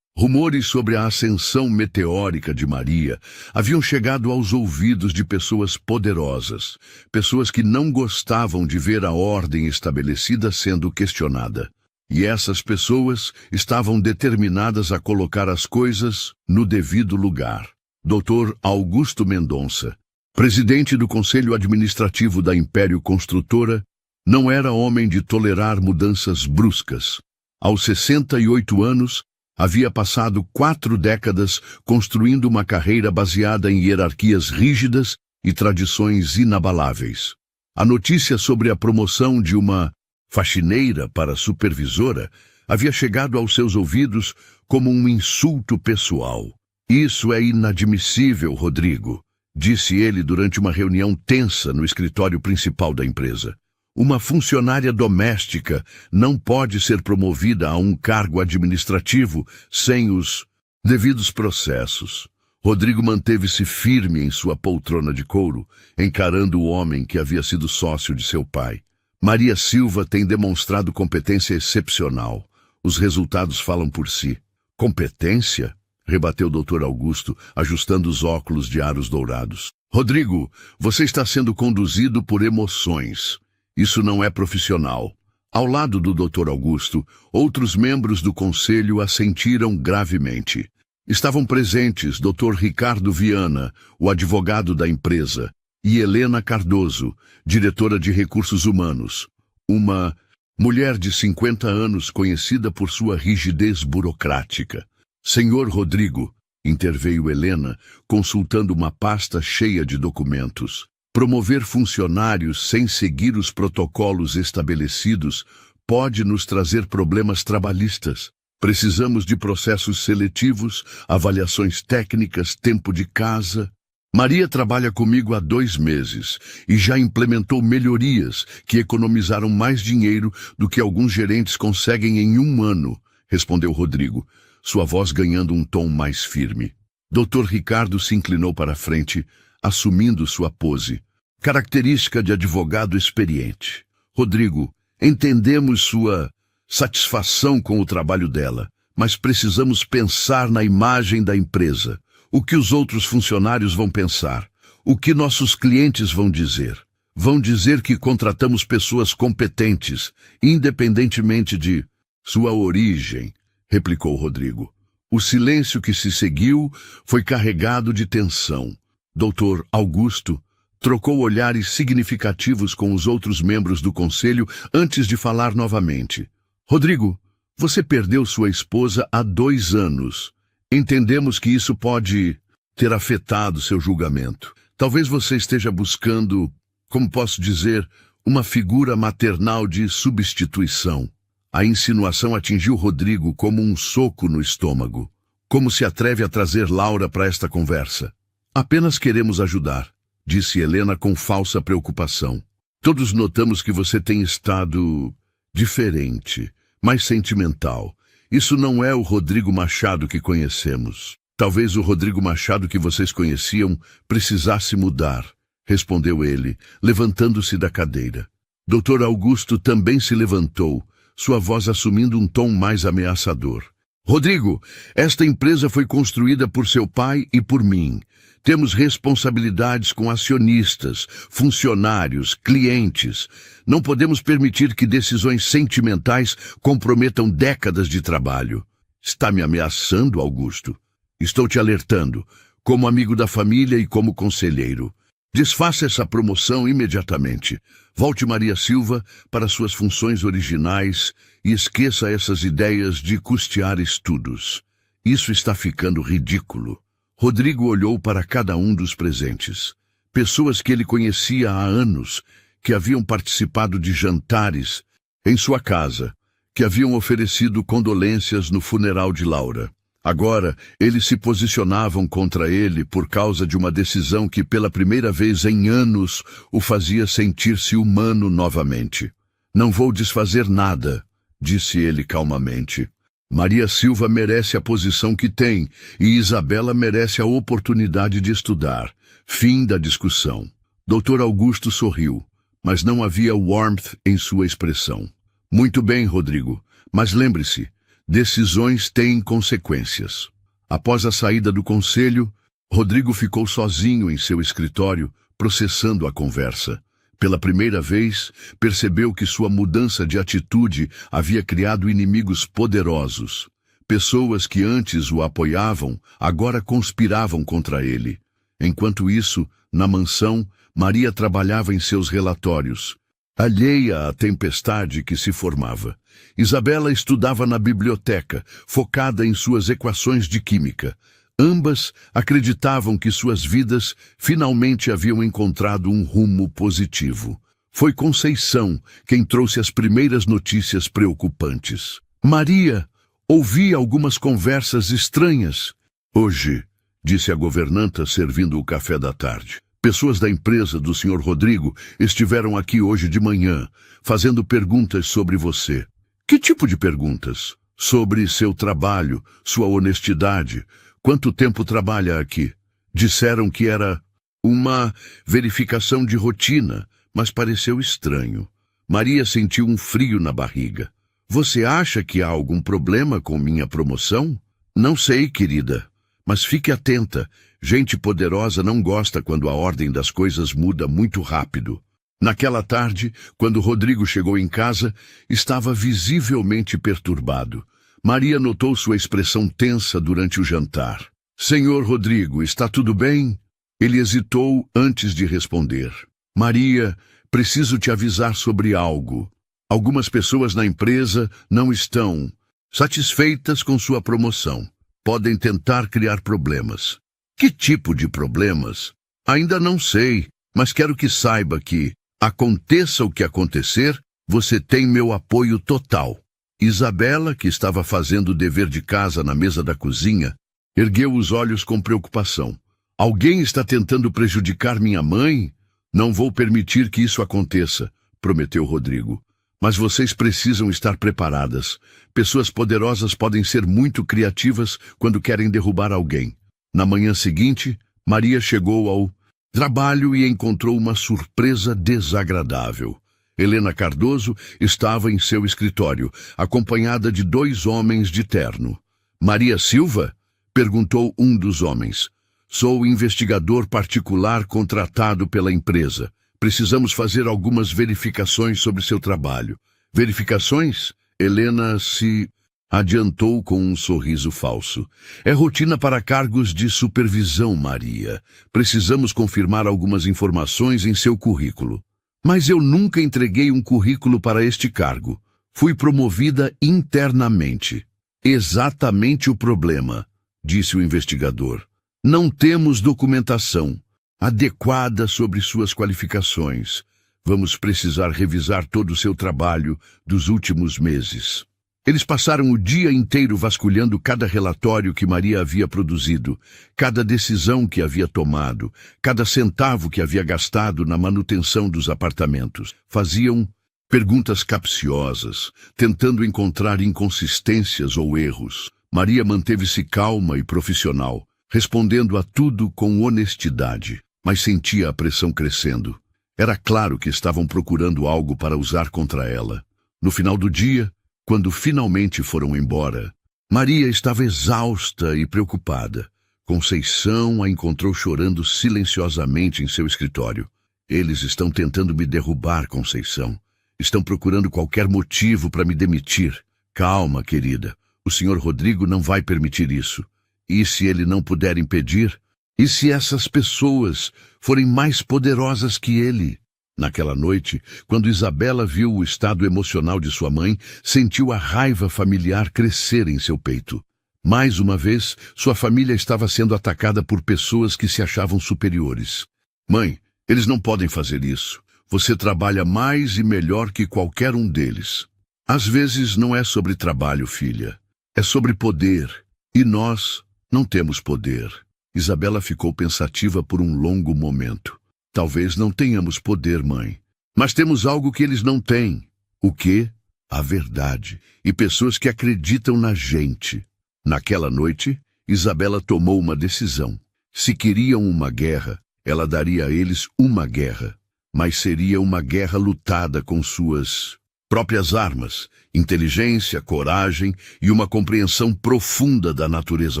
rumores sobre a ascensão meteórica de Maria haviam chegado aos ouvidos de pessoas poderosas, pessoas que não gostavam de ver a ordem estabelecida sendo questionada. E essas pessoas estavam determinadas a colocar as coisas no devido lugar. Dr. Augusto Mendonça, presidente do Conselho Administrativo da Império Construtora, não era homem de tolerar mudanças bruscas. Aos 68 anos, havia passado 4 décadas construindo uma carreira baseada em hierarquias rígidas e tradições inabaláveis. A notícia sobre a promoção de uma faxineira para supervisora havia chegado aos seus ouvidos como um insulto pessoal. Isso é inadmissível, Rodrigo, disse ele durante uma reunião tensa no escritório principal da empresa. Uma funcionária doméstica não pode ser promovida a um cargo administrativo sem os devidos processos. Rodrigo manteve-se firme em sua poltrona de couro, encarando o homem que havia sido sócio de seu pai. Maria Silva tem demonstrado competência excepcional. Os resultados falam por si. Competência? Rebateu o Dr. Augusto, ajustando os óculos de aros dourados. Rodrigo, você está sendo conduzido por emoções. Isso não é profissional. Ao lado do Dr. Augusto, outros membros do conselho assentiram gravemente. Estavam presentes Dr. Ricardo Viana, o advogado da empresa, e Helena Cardoso, diretora de recursos humanos, uma mulher de 50 anos conhecida por sua rigidez burocrática. Senhor Rodrigo, interveio Helena, consultando uma pasta cheia de documentos. Promover funcionários sem seguir os protocolos estabelecidos pode nos trazer problemas trabalhistas. Precisamos de processos seletivos, avaliações técnicas, tempo de casa. Maria trabalha comigo há 2 meses e já implementou melhorias que economizaram mais dinheiro do que alguns gerentes conseguem em 1 ano, respondeu Rodrigo, sua voz ganhando um tom mais firme. Dr. Ricardo se inclinou para a frente, assumindo sua pose, característica de advogado experiente. Rodrigo, entendemos sua satisfação com o trabalho dela, mas precisamos pensar na imagem da empresa. O que os outros funcionários vão pensar? O que nossos clientes vão dizer? Vão dizer que contratamos pessoas competentes, independentemente de sua origem, replicou Rodrigo. O silêncio que se seguiu foi carregado de tensão. Dr. Augusto trocou olhares significativos com os outros membros do conselho antes de falar novamente. Rodrigo, você perdeu sua esposa há 2 anos. Entendemos que isso pode ter afetado seu julgamento. Talvez você esteja buscando, como posso dizer, uma figura maternal de substituição. A insinuação atingiu Rodrigo como um soco no estômago. Como se atreve a trazer Laura para esta conversa? Apenas queremos ajudar, disse Helena com falsa preocupação. Todos notamos que você tem estado diferente, mais sentimental. Isso não é o Rodrigo Machado que conhecemos. Talvez o Rodrigo Machado que vocês conheciam precisasse mudar, respondeu ele, levantando-se da cadeira. Dr. Augusto também se levantou, sua voz assumindo um tom mais ameaçador. Rodrigo, esta empresa foi construída por seu pai e por mim. Temos responsabilidades com acionistas, funcionários, clientes. Não podemos permitir que decisões sentimentais comprometam décadas de trabalho. Está me ameaçando, Augusto? Estou te alertando, como amigo da família e como conselheiro. Desfaça essa promoção imediatamente. Volte Maria Silva para suas funções originais e esqueça essas ideias de custear estudos. Isso está ficando ridículo. Rodrigo olhou para cada um dos presentes. Pessoas que ele conhecia há anos, que haviam participado de jantares em sua casa, que haviam oferecido condolências no funeral de Laura. Agora, eles se posicionavam contra ele por causa de uma decisão que pela primeira vez em anos o fazia sentir-se humano novamente. Não vou desfazer nada, disse ele calmamente. Maria Silva merece a posição que tem e Isabela merece a oportunidade de estudar. Fim da discussão. Dr. Augusto sorriu, mas não havia warmth em sua expressão. Muito bem, Rodrigo, mas lembre-se, decisões têm consequências. Após a saída do conselho, Rodrigo ficou sozinho em seu escritório, processando a conversa. Pela primeira vez, percebeu que sua mudança de atitude havia criado inimigos poderosos. Pessoas que antes o apoiavam, agora conspiravam contra ele. Enquanto isso, na mansão, Maria trabalhava em seus relatórios, alheia à tempestade que se formava. Isabela estudava na biblioteca, focada em suas equações de química. Ambas acreditavam que suas vidas finalmente haviam encontrado um rumo positivo. Foi Conceição quem trouxe as primeiras notícias preocupantes. Maria ouvia algumas conversas estranhas. Hoje, disse a governanta servindo o café da tarde, pessoas da empresa do Sr. Rodrigo estiveram aqui hoje de manhã, fazendo perguntas sobre você. Que tipo de perguntas? Sobre seu trabalho, sua honestidade. Quanto tempo trabalha aqui? Disseram que era uma verificação de rotina, mas pareceu estranho. Maria sentiu um frio na barriga. Você acha que há algum problema com minha promoção? Não sei, querida, mas fique atenta. Gente poderosa não gosta quando a ordem das coisas muda muito rápido. Naquela tarde, quando Rodrigo chegou em casa, estava visivelmente perturbado. Maria notou sua expressão tensa durante o jantar. Senhor Rodrigo, está tudo bem? Ele hesitou antes de responder. Maria, preciso te avisar sobre algo. Algumas pessoas na empresa não estão satisfeitas com sua promoção. Podem tentar criar problemas. Que tipo de problemas? Ainda não sei, mas quero que saiba que, aconteça o que acontecer, você tem meu apoio total. Isabela, que estava fazendo o dever de casa na mesa da cozinha, ergueu os olhos com preocupação. Alguém está tentando prejudicar minha mãe? Não vou permitir que isso aconteça, prometeu Rodrigo. Mas vocês precisam estar preparadas. Pessoas poderosas podem ser muito criativas quando querem derrubar alguém. Na manhã seguinte, Maria chegou ao trabalho e encontrou uma surpresa desagradável. Helena Cardoso estava em seu escritório, acompanhada de 2 homens de terno. Maria Silva? Perguntou um dos homens. Sou investigador particular contratado pela empresa. Precisamos fazer algumas verificações sobre seu trabalho. Verificações? Helena se adiantou com um sorriso falso. É rotina para cargos de supervisão, Maria. Precisamos confirmar algumas informações em seu currículo. Mas eu nunca entreguei um currículo para este cargo. Fui promovida internamente. Exatamente o problema, disse o investigador. Não temos documentação adequada sobre suas qualificações. Vamos precisar revisar todo o seu trabalho dos últimos meses. Eles passaram o dia inteiro vasculhando cada relatório que Maria havia produzido, cada decisão que havia tomado, cada centavo que havia gastado na manutenção dos apartamentos. Faziam perguntas capciosas, tentando encontrar inconsistências ou erros. Maria manteve-se calma e profissional, respondendo a tudo com honestidade, mas sentia a pressão crescendo. Era claro que estavam procurando algo para usar contra ela. No final do dia, quando finalmente foram embora, Maria estava exausta e preocupada. Conceição a encontrou chorando silenciosamente em seu escritório. Eles estão tentando me derrubar, Conceição. Estão procurando qualquer motivo para me demitir. Calma, querida. O senhor Rodrigo não vai permitir isso. E se ele não puder impedir? E se essas pessoas forem mais poderosas que ele? Naquela noite, quando Isabela viu o estado emocional de sua mãe, sentiu a raiva familiar crescer em seu peito. Mais uma vez, sua família estava sendo atacada por pessoas que se achavam superiores. Mãe, eles não podem fazer isso. Você trabalha mais e melhor que qualquer um deles. Às vezes não é sobre trabalho, filha. É sobre poder. E nós não temos poder. Isabela ficou pensativa por um longo momento. Talvez não tenhamos poder, mãe. Mas temos algo que eles não têm. O quê? A verdade. E pessoas que acreditam na gente. Naquela noite, Isabela tomou uma decisão. Se queriam uma guerra, ela daria a eles uma guerra. Mas seria uma guerra lutada com suas próprias armas, inteligência, coragem e uma compreensão profunda da natureza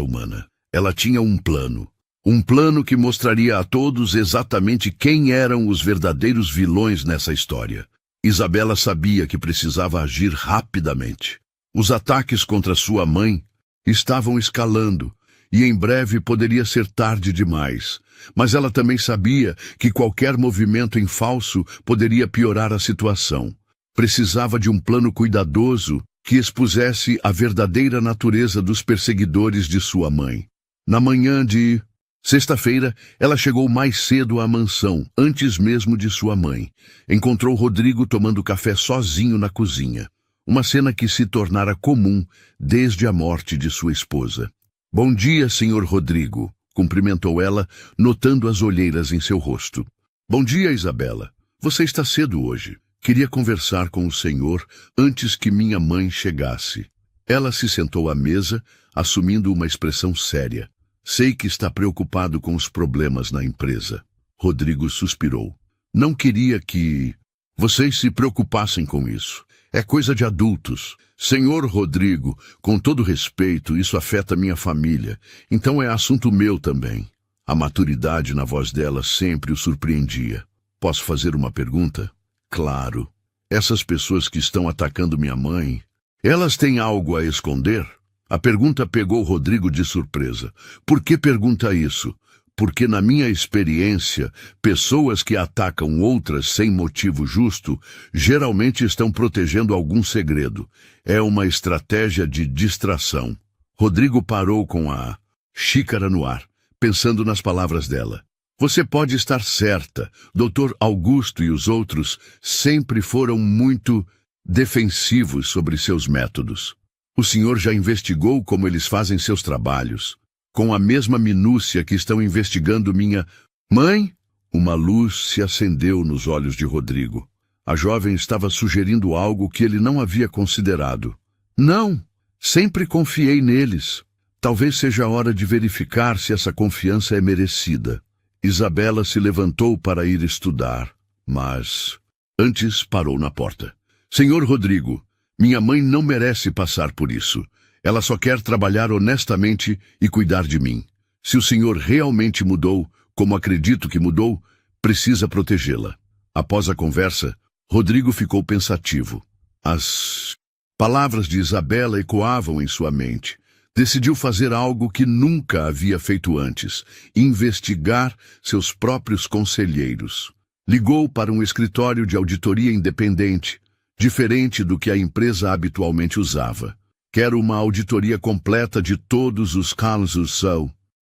humana. Ela tinha um plano. Um plano que mostraria a todos exatamente quem eram os verdadeiros vilões nessa história. Isabela sabia que precisava agir rapidamente. Os ataques contra sua mãe estavam escalando, e em breve poderia ser tarde demais. Mas ela também sabia que qualquer movimento em falso poderia piorar a situação. Precisava de um plano cuidadoso que expusesse a verdadeira natureza dos perseguidores de sua mãe. Na manhã de sexta-feira, ela chegou mais cedo à mansão, antes mesmo de sua mãe. Encontrou Rodrigo tomando café sozinho na cozinha. Uma cena que se tornara comum desde a morte de sua esposa. Bom dia, senhor Rodrigo, cumprimentou ela, notando as olheiras em seu rosto. Bom dia, Isabela. Você está cedo hoje. Queria conversar com o senhor antes que minha mãe chegasse. Ela se sentou à mesa, assumindo uma expressão séria. Sei que está preocupado com os problemas na empresa. Rodrigo suspirou. Não queria que vocês se preocupassem com isso. É coisa de adultos. Senhor Rodrigo, com todo respeito, isso afeta minha família. Então é assunto meu também. A maturidade na voz dela sempre o surpreendia. Posso fazer uma pergunta? Claro. Essas pessoas que estão atacando minha mãe, elas têm algo a esconder? A pergunta pegou Rodrigo de surpresa. Por que pergunta isso? Porque, na minha experiência, pessoas que atacam outras sem motivo justo geralmente estão protegendo algum segredo. É uma estratégia de distração. Rodrigo parou com a xícara no ar, pensando nas palavras dela. Você pode estar certa. Dr. Augusto e os outros sempre foram muito defensivos sobre seus métodos. O senhor já investigou como eles fazem seus trabalhos, com a mesma minúcia que estão investigando minha mãe? Uma luz se acendeu nos olhos de Rodrigo. A jovem estava sugerindo algo que ele não havia considerado. Não, sempre confiei neles. Talvez seja a hora de verificar se essa confiança é merecida. Isabela se levantou para ir estudar, mas Antes parou na porta. Senhor Rodrigo, minha mãe não merece passar por isso. Ela só quer trabalhar honestamente e cuidar de mim. Se o senhor realmente mudou, como acredito que mudou, precisa protegê-la. Após a conversa, Rodrigo ficou pensativo. As palavras de Isabela ecoavam em sua mente. Decidiu fazer algo que nunca havia feito antes: investigar seus próprios conselheiros. Ligou para um escritório de auditoria independente, diferente do que a empresa habitualmente usava. Quero uma auditoria completa de todos os casos,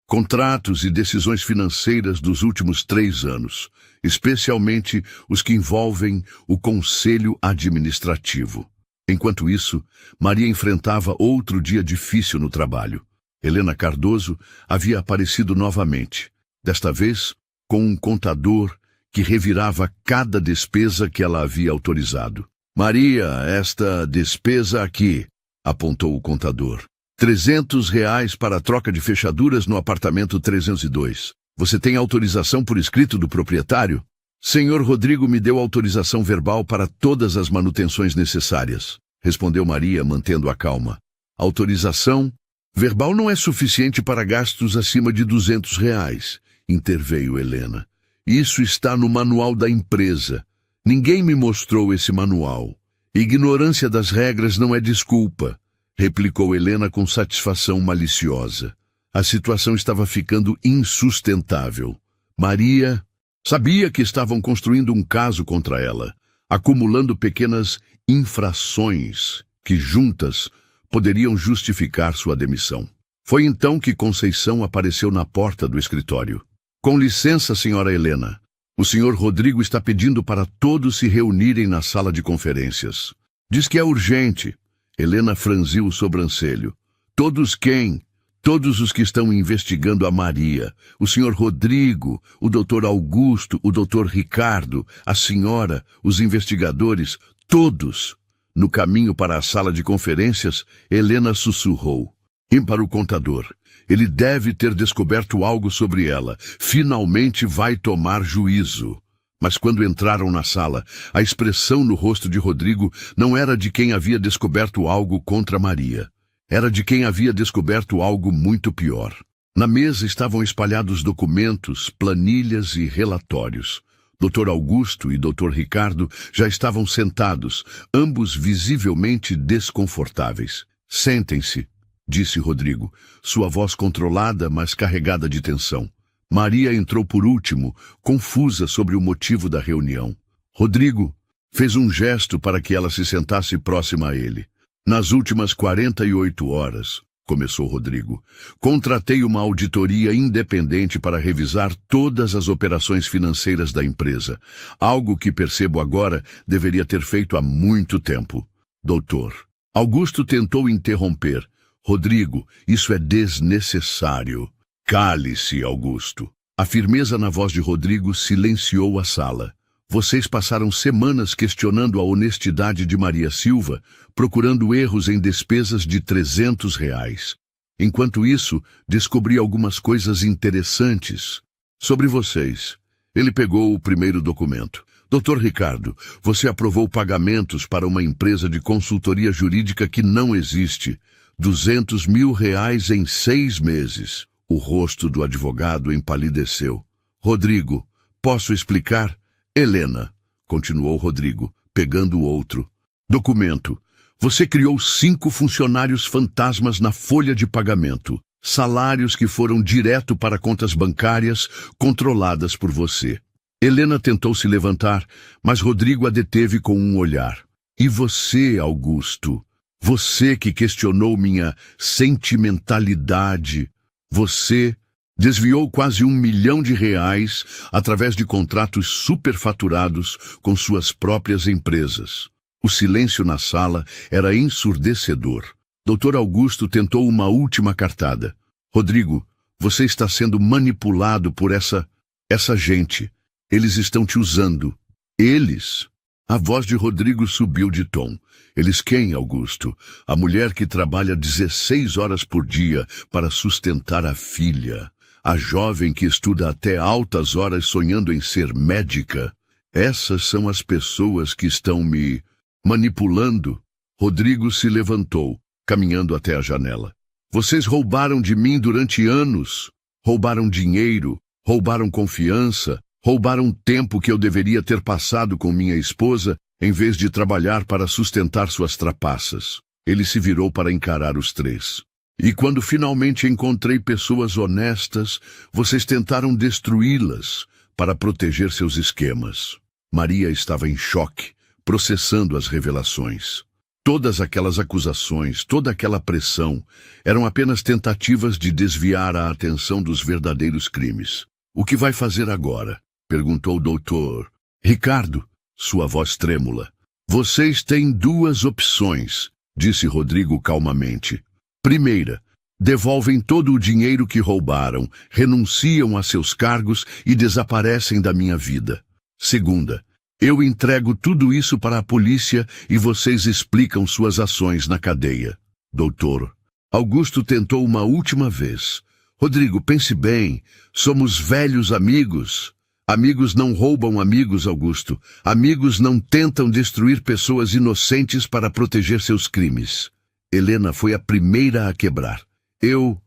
contratos e decisões financeiras dos últimos 3 anos, especialmente os que envolvem o conselho administrativo. Enquanto isso, Maria enfrentava outro dia difícil no trabalho. Helena Cardoso havia aparecido novamente, desta vez com um contador que revirava cada despesa que ela havia autorizado. Maria, esta despesa aqui, apontou o contador. R$300 para a troca de fechaduras no apartamento 302. Você tem autorização por escrito do proprietário? Senhor Rodrigo me deu autorização verbal para todas as manutenções necessárias, respondeu Maria, mantendo a calma. Autorização verbal não é suficiente para gastos acima de R$200, interveio Helena. Isso está no manual da empresa. Ninguém me mostrou esse manual. Ignorância das regras não é desculpa, replicou Helena com satisfação maliciosa. A situação estava ficando insustentável. Maria sabia que estavam construindo um caso contra ela, acumulando pequenas infrações que, juntas, poderiam justificar sua demissão. Foi então que Conceição apareceu na porta do escritório. Com licença, senhora Helena. O senhor Rodrigo está pedindo para todos se reunirem na sala de conferências. Diz que é urgente. Helena franziu o sobrancelho. Todos quem? Todos os que estão investigando a Maria. O senhor Rodrigo, o doutor Augusto, o doutor Ricardo, a senhora, os investigadores, todos. No caminho para a sala de conferências, Helena sussurrou. Para o contador. Ele deve ter descoberto algo sobre ela. Finalmente vai tomar juízo. Mas quando entraram na sala, a expressão no rosto de Rodrigo não era de quem havia descoberto algo contra Maria. Era de quem havia descoberto algo muito pior. Na mesa estavam espalhados documentos, planilhas e relatórios. Dr. Augusto e Dr. Ricardo já estavam sentados, ambos visivelmente desconfortáveis. Sentem-se, disse Rodrigo, sua voz controlada, mas carregada de tensão. Maria entrou por último, confusa sobre o motivo da reunião. Rodrigo fez um gesto para que ela se sentasse próxima a ele. Nas últimas 48 horas, começou Rodrigo, contratei uma auditoria independente para revisar todas as operações financeiras da empresa, algo que percebo agora deveria ter feito há muito tempo. Doutor, Augusto tentou interromper. Rodrigo, isso é desnecessário. Cale-se, Augusto. A firmeza na voz de Rodrigo silenciou a sala. Vocês passaram semanas questionando a honestidade de Maria Silva, procurando erros em despesas de R$300. Enquanto isso, descobri algumas coisas interessantes sobre vocês. Ele pegou o primeiro documento. Dr. Ricardo, você aprovou pagamentos para uma empresa de consultoria jurídica que não existe. R$200 mil em 6 meses. O rosto do advogado empalideceu. Rodrigo, posso explicar? Helena, continuou Rodrigo, pegando o outro. Documento. Você criou 5 funcionários fantasmas na folha de pagamento. Salários que foram direto para contas bancárias controladas por você. Helena tentou se levantar, mas Rodrigo a deteve com um olhar. E você, Augusto? Você que questionou minha sentimentalidade. Você desviou quase R$1 milhão através de contratos superfaturados com suas próprias empresas. O silêncio na sala era ensurdecedor. Dr. Augusto tentou uma última cartada. Rodrigo, você está sendo manipulado por essa gente. Eles estão te usando. Eles? A voz de Rodrigo subiu de tom. Eles quem, Augusto? A mulher que trabalha 16 horas por dia para sustentar a filha. A jovem que estuda até altas horas sonhando em ser médica. Essas são as pessoas que estão me manipulando. Rodrigo se levantou, caminhando até a janela. Vocês roubaram de mim durante anos. Roubaram dinheiro, roubaram confiança, roubaram tempo que eu deveria ter passado com minha esposa em vez de trabalhar para sustentar suas trapaças. Ele se virou para encarar os três. E quando finalmente encontrei pessoas honestas, vocês tentaram destruí-las para proteger seus esquemas. Maria estava em choque, processando as revelações. Todas aquelas acusações, toda aquela pressão, eram apenas tentativas de desviar a atenção dos verdadeiros crimes. O que vai fazer agora? Perguntou o doutor. Ricardo, sua voz trêmula. Vocês têm duas opções, disse Rodrigo calmamente. Primeira, devolvem todo o dinheiro que roubaram, renunciam a seus cargos e desaparecem da minha vida. Segunda, eu entrego tudo isso para a polícia e vocês explicam suas ações na cadeia. Doutor, Augusto tentou uma última vez. Rodrigo, pense bem, somos velhos amigos. Amigos não roubam amigos, Augusto. Amigos não tentam destruir pessoas inocentes para proteger seus crimes. Helena foi a primeira a quebrar. Eu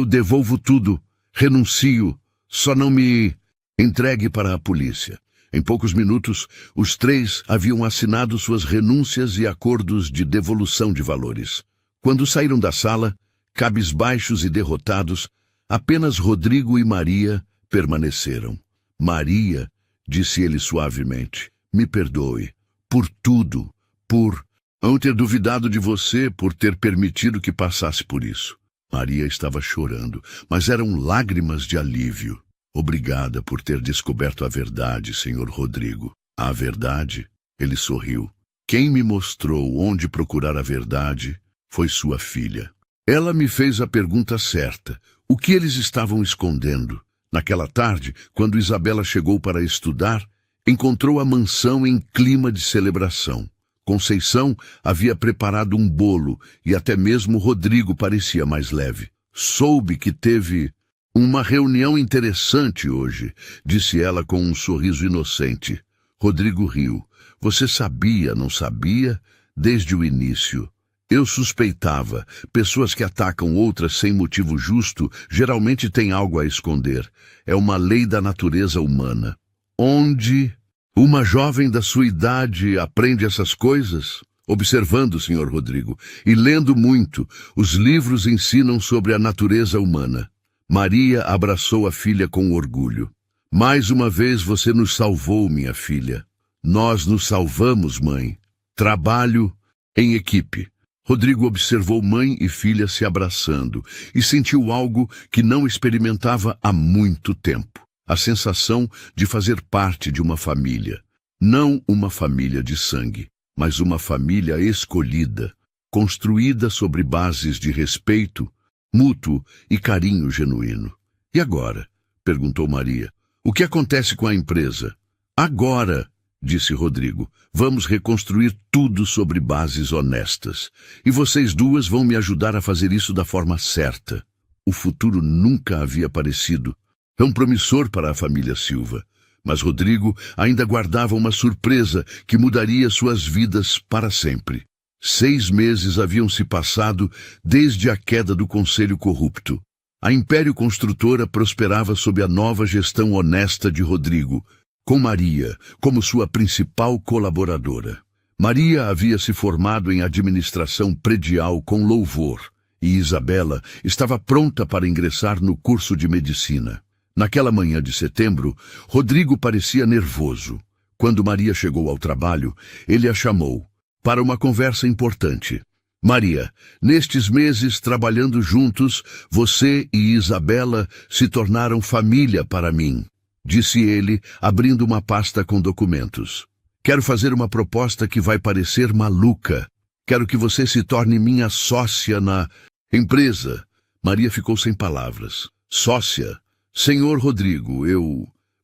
devolvo tudo, renuncio, só não me entregue para a polícia. Em poucos minutos, os três haviam assinado suas renúncias e acordos de devolução de valores. Quando saíram da sala, cabisbaixos e derrotados, apenas Rodrigo e Maria permaneceram. Maria, disse ele suavemente, me perdoe, por tudo, por não ter duvidado de você, por ter permitido que passasse por isso. Maria estava chorando, mas eram lágrimas de alívio. Obrigada por ter descoberto a verdade, senhor Rodrigo. A verdade? Ele sorriu. Quem me mostrou onde procurar a verdade foi sua filha. Ela me fez a pergunta certa. O que eles estavam escondendo? Naquela tarde, quando Isabela chegou para estudar, encontrou a mansão em clima de celebração. Conceição havia preparado um bolo e até mesmo Rodrigo parecia mais leve. Soube que teve uma reunião interessante hoje, disse ela com um sorriso inocente. Rodrigo riu. Você sabia, não sabia? Desde o início. Eu suspeitava. Pessoas que atacam outras sem motivo justo geralmente têm algo a esconder. É uma lei da natureza humana. Onde uma jovem da sua idade aprende essas coisas? Observando, senhor Rodrigo, e lendo muito, os livros ensinam sobre a natureza humana. Maria abraçou a filha com orgulho. Mais uma vez você nos salvou, minha filha. Nós nos salvamos, mãe. Trabalho em equipe. Rodrigo observou mãe e filha se abraçando e sentiu algo que não experimentava há muito tempo. A sensação de fazer parte de uma família. Não uma família de sangue, mas uma família escolhida, construída sobre bases de respeito mútuo e carinho genuíno. E agora? Perguntou Maria. O que acontece com a empresa? Agora, disse Rodrigo, vamos reconstruir tudo sobre bases honestas. E vocês duas vão me ajudar a fazer isso da forma certa. O futuro nunca havia parecido tão promissor para a família Silva. Mas Rodrigo ainda guardava uma surpresa que mudaria suas vidas para sempre. 6 meses haviam se passado desde a queda do Conselho Corrupto. A Império Construtora prosperava sob a nova gestão honesta de Rodrigo, com Maria como sua principal colaboradora. Maria havia se formado em administração predial com louvor, e Isabela estava pronta para ingressar no curso de medicina. Naquela manhã de setembro, Rodrigo parecia nervoso. Quando Maria chegou ao trabalho, ele a chamou para uma conversa importante. Maria, nestes meses trabalhando juntos, você e Isabela se tornaram família para mim, disse ele, abrindo uma pasta com documentos. Quero fazer uma proposta que vai parecer maluca. Quero que você se torne minha sócia na empresa. Maria ficou sem palavras. Sócia? Senhor Rodrigo,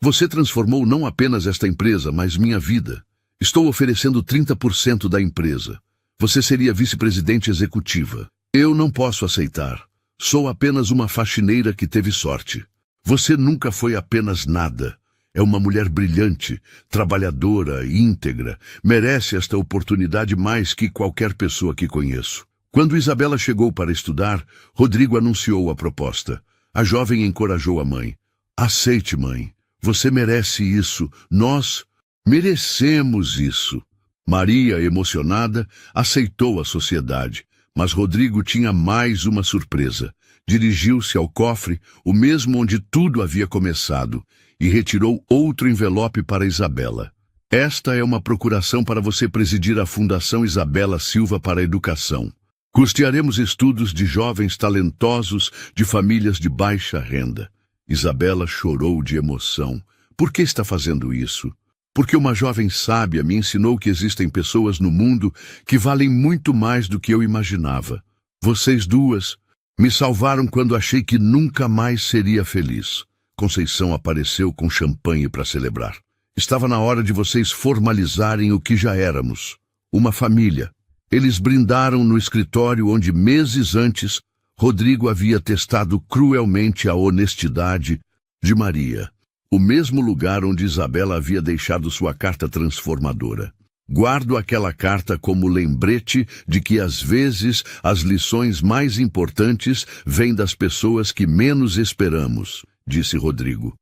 Você transformou não apenas esta empresa, mas minha vida. Estou oferecendo 30% da empresa. Você seria vice-presidente executiva. Eu não posso aceitar. Sou apenas uma faxineira que teve sorte. Você nunca foi apenas nada. É uma mulher brilhante, trabalhadora, íntegra. Merece esta oportunidade mais que qualquer pessoa que conheço. Quando Isabela chegou para estudar, Rodrigo anunciou a proposta. A jovem encorajou a mãe. Aceite, mãe. Você merece isso. Nós merecemos isso. Maria, emocionada, aceitou a sociedade. Mas Rodrigo tinha mais uma surpresa. Dirigiu-se ao cofre, o mesmo onde tudo havia começado, e retirou outro envelope para Isabela. Esta é uma procuração para você presidir a Fundação Isabela Silva para a Educação. Custearemos estudos de jovens talentosos de famílias de baixa renda. Isabela chorou de emoção. Por que está fazendo isso? Porque uma jovem sábia me ensinou que existem pessoas no mundo que valem muito mais do que eu imaginava. Vocês duas me salvaram quando achei que nunca mais seria feliz. Conceição apareceu com champanhe para celebrar. Estava na hora de vocês formalizarem o que já éramos, uma família. Eles brindaram no escritório onde, meses antes, Rodrigo havia testado cruelmente a honestidade de Maria, o mesmo lugar onde Isabela havia deixado sua carta transformadora. Guardo aquela carta como lembrete de que, às vezes, as lições mais importantes vêm das pessoas que menos esperamos, disse Rodrigo.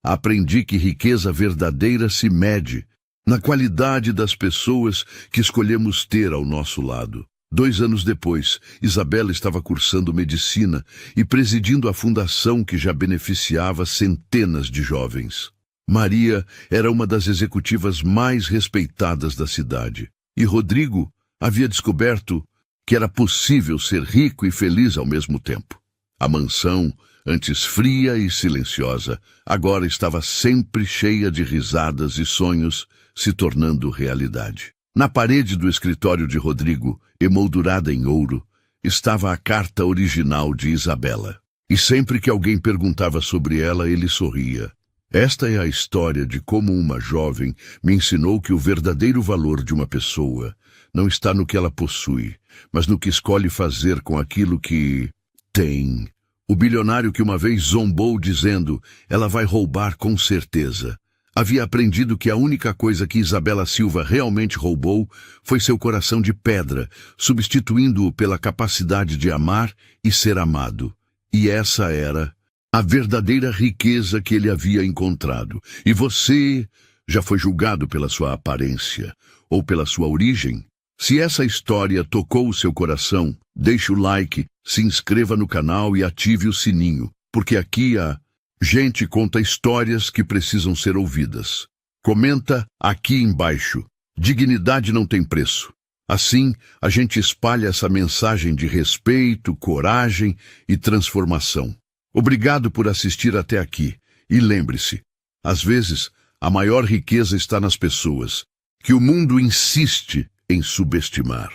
Aprendi que riqueza verdadeira se mede na qualidade das pessoas que escolhemos ter ao nosso lado. 2 anos depois, Isabela estava cursando medicina e presidindo a fundação que já beneficiava centenas de jovens. Maria era uma das executivas mais respeitadas da cidade, e Rodrigo havia descoberto que era possível ser rico e feliz ao mesmo tempo. A mansão, antes fria e silenciosa, agora estava sempre cheia de risadas e sonhos, se tornando realidade. Na parede do escritório de Rodrigo, emoldurada em ouro, estava a carta original de Isabela. E sempre que alguém perguntava sobre ela, ele sorria. Esta é a história de como uma jovem me ensinou que o verdadeiro valor de uma pessoa não está no que ela possui, mas no que escolhe fazer com aquilo que tem. O bilionário que uma vez zombou dizendo, ela vai roubar com certeza, havia aprendido que a única coisa que Isabela Silva realmente roubou foi seu coração de pedra, substituindo-o pela capacidade de amar e ser amado. E essa era a verdadeira riqueza que ele havia encontrado. E você já foi julgado pela sua aparência ou pela sua origem? Se essa história tocou o seu coração, deixe o like, se inscreva no canal e ative o sininho, porque aqui a gente conta histórias que precisam ser ouvidas. Comenta aqui embaixo. Dignidade não tem preço. Assim, a gente espalha essa mensagem de respeito, coragem e transformação. Obrigado por assistir até aqui. E lembre-se, às vezes, a maior riqueza está nas pessoas, que o mundo insiste em subestimar.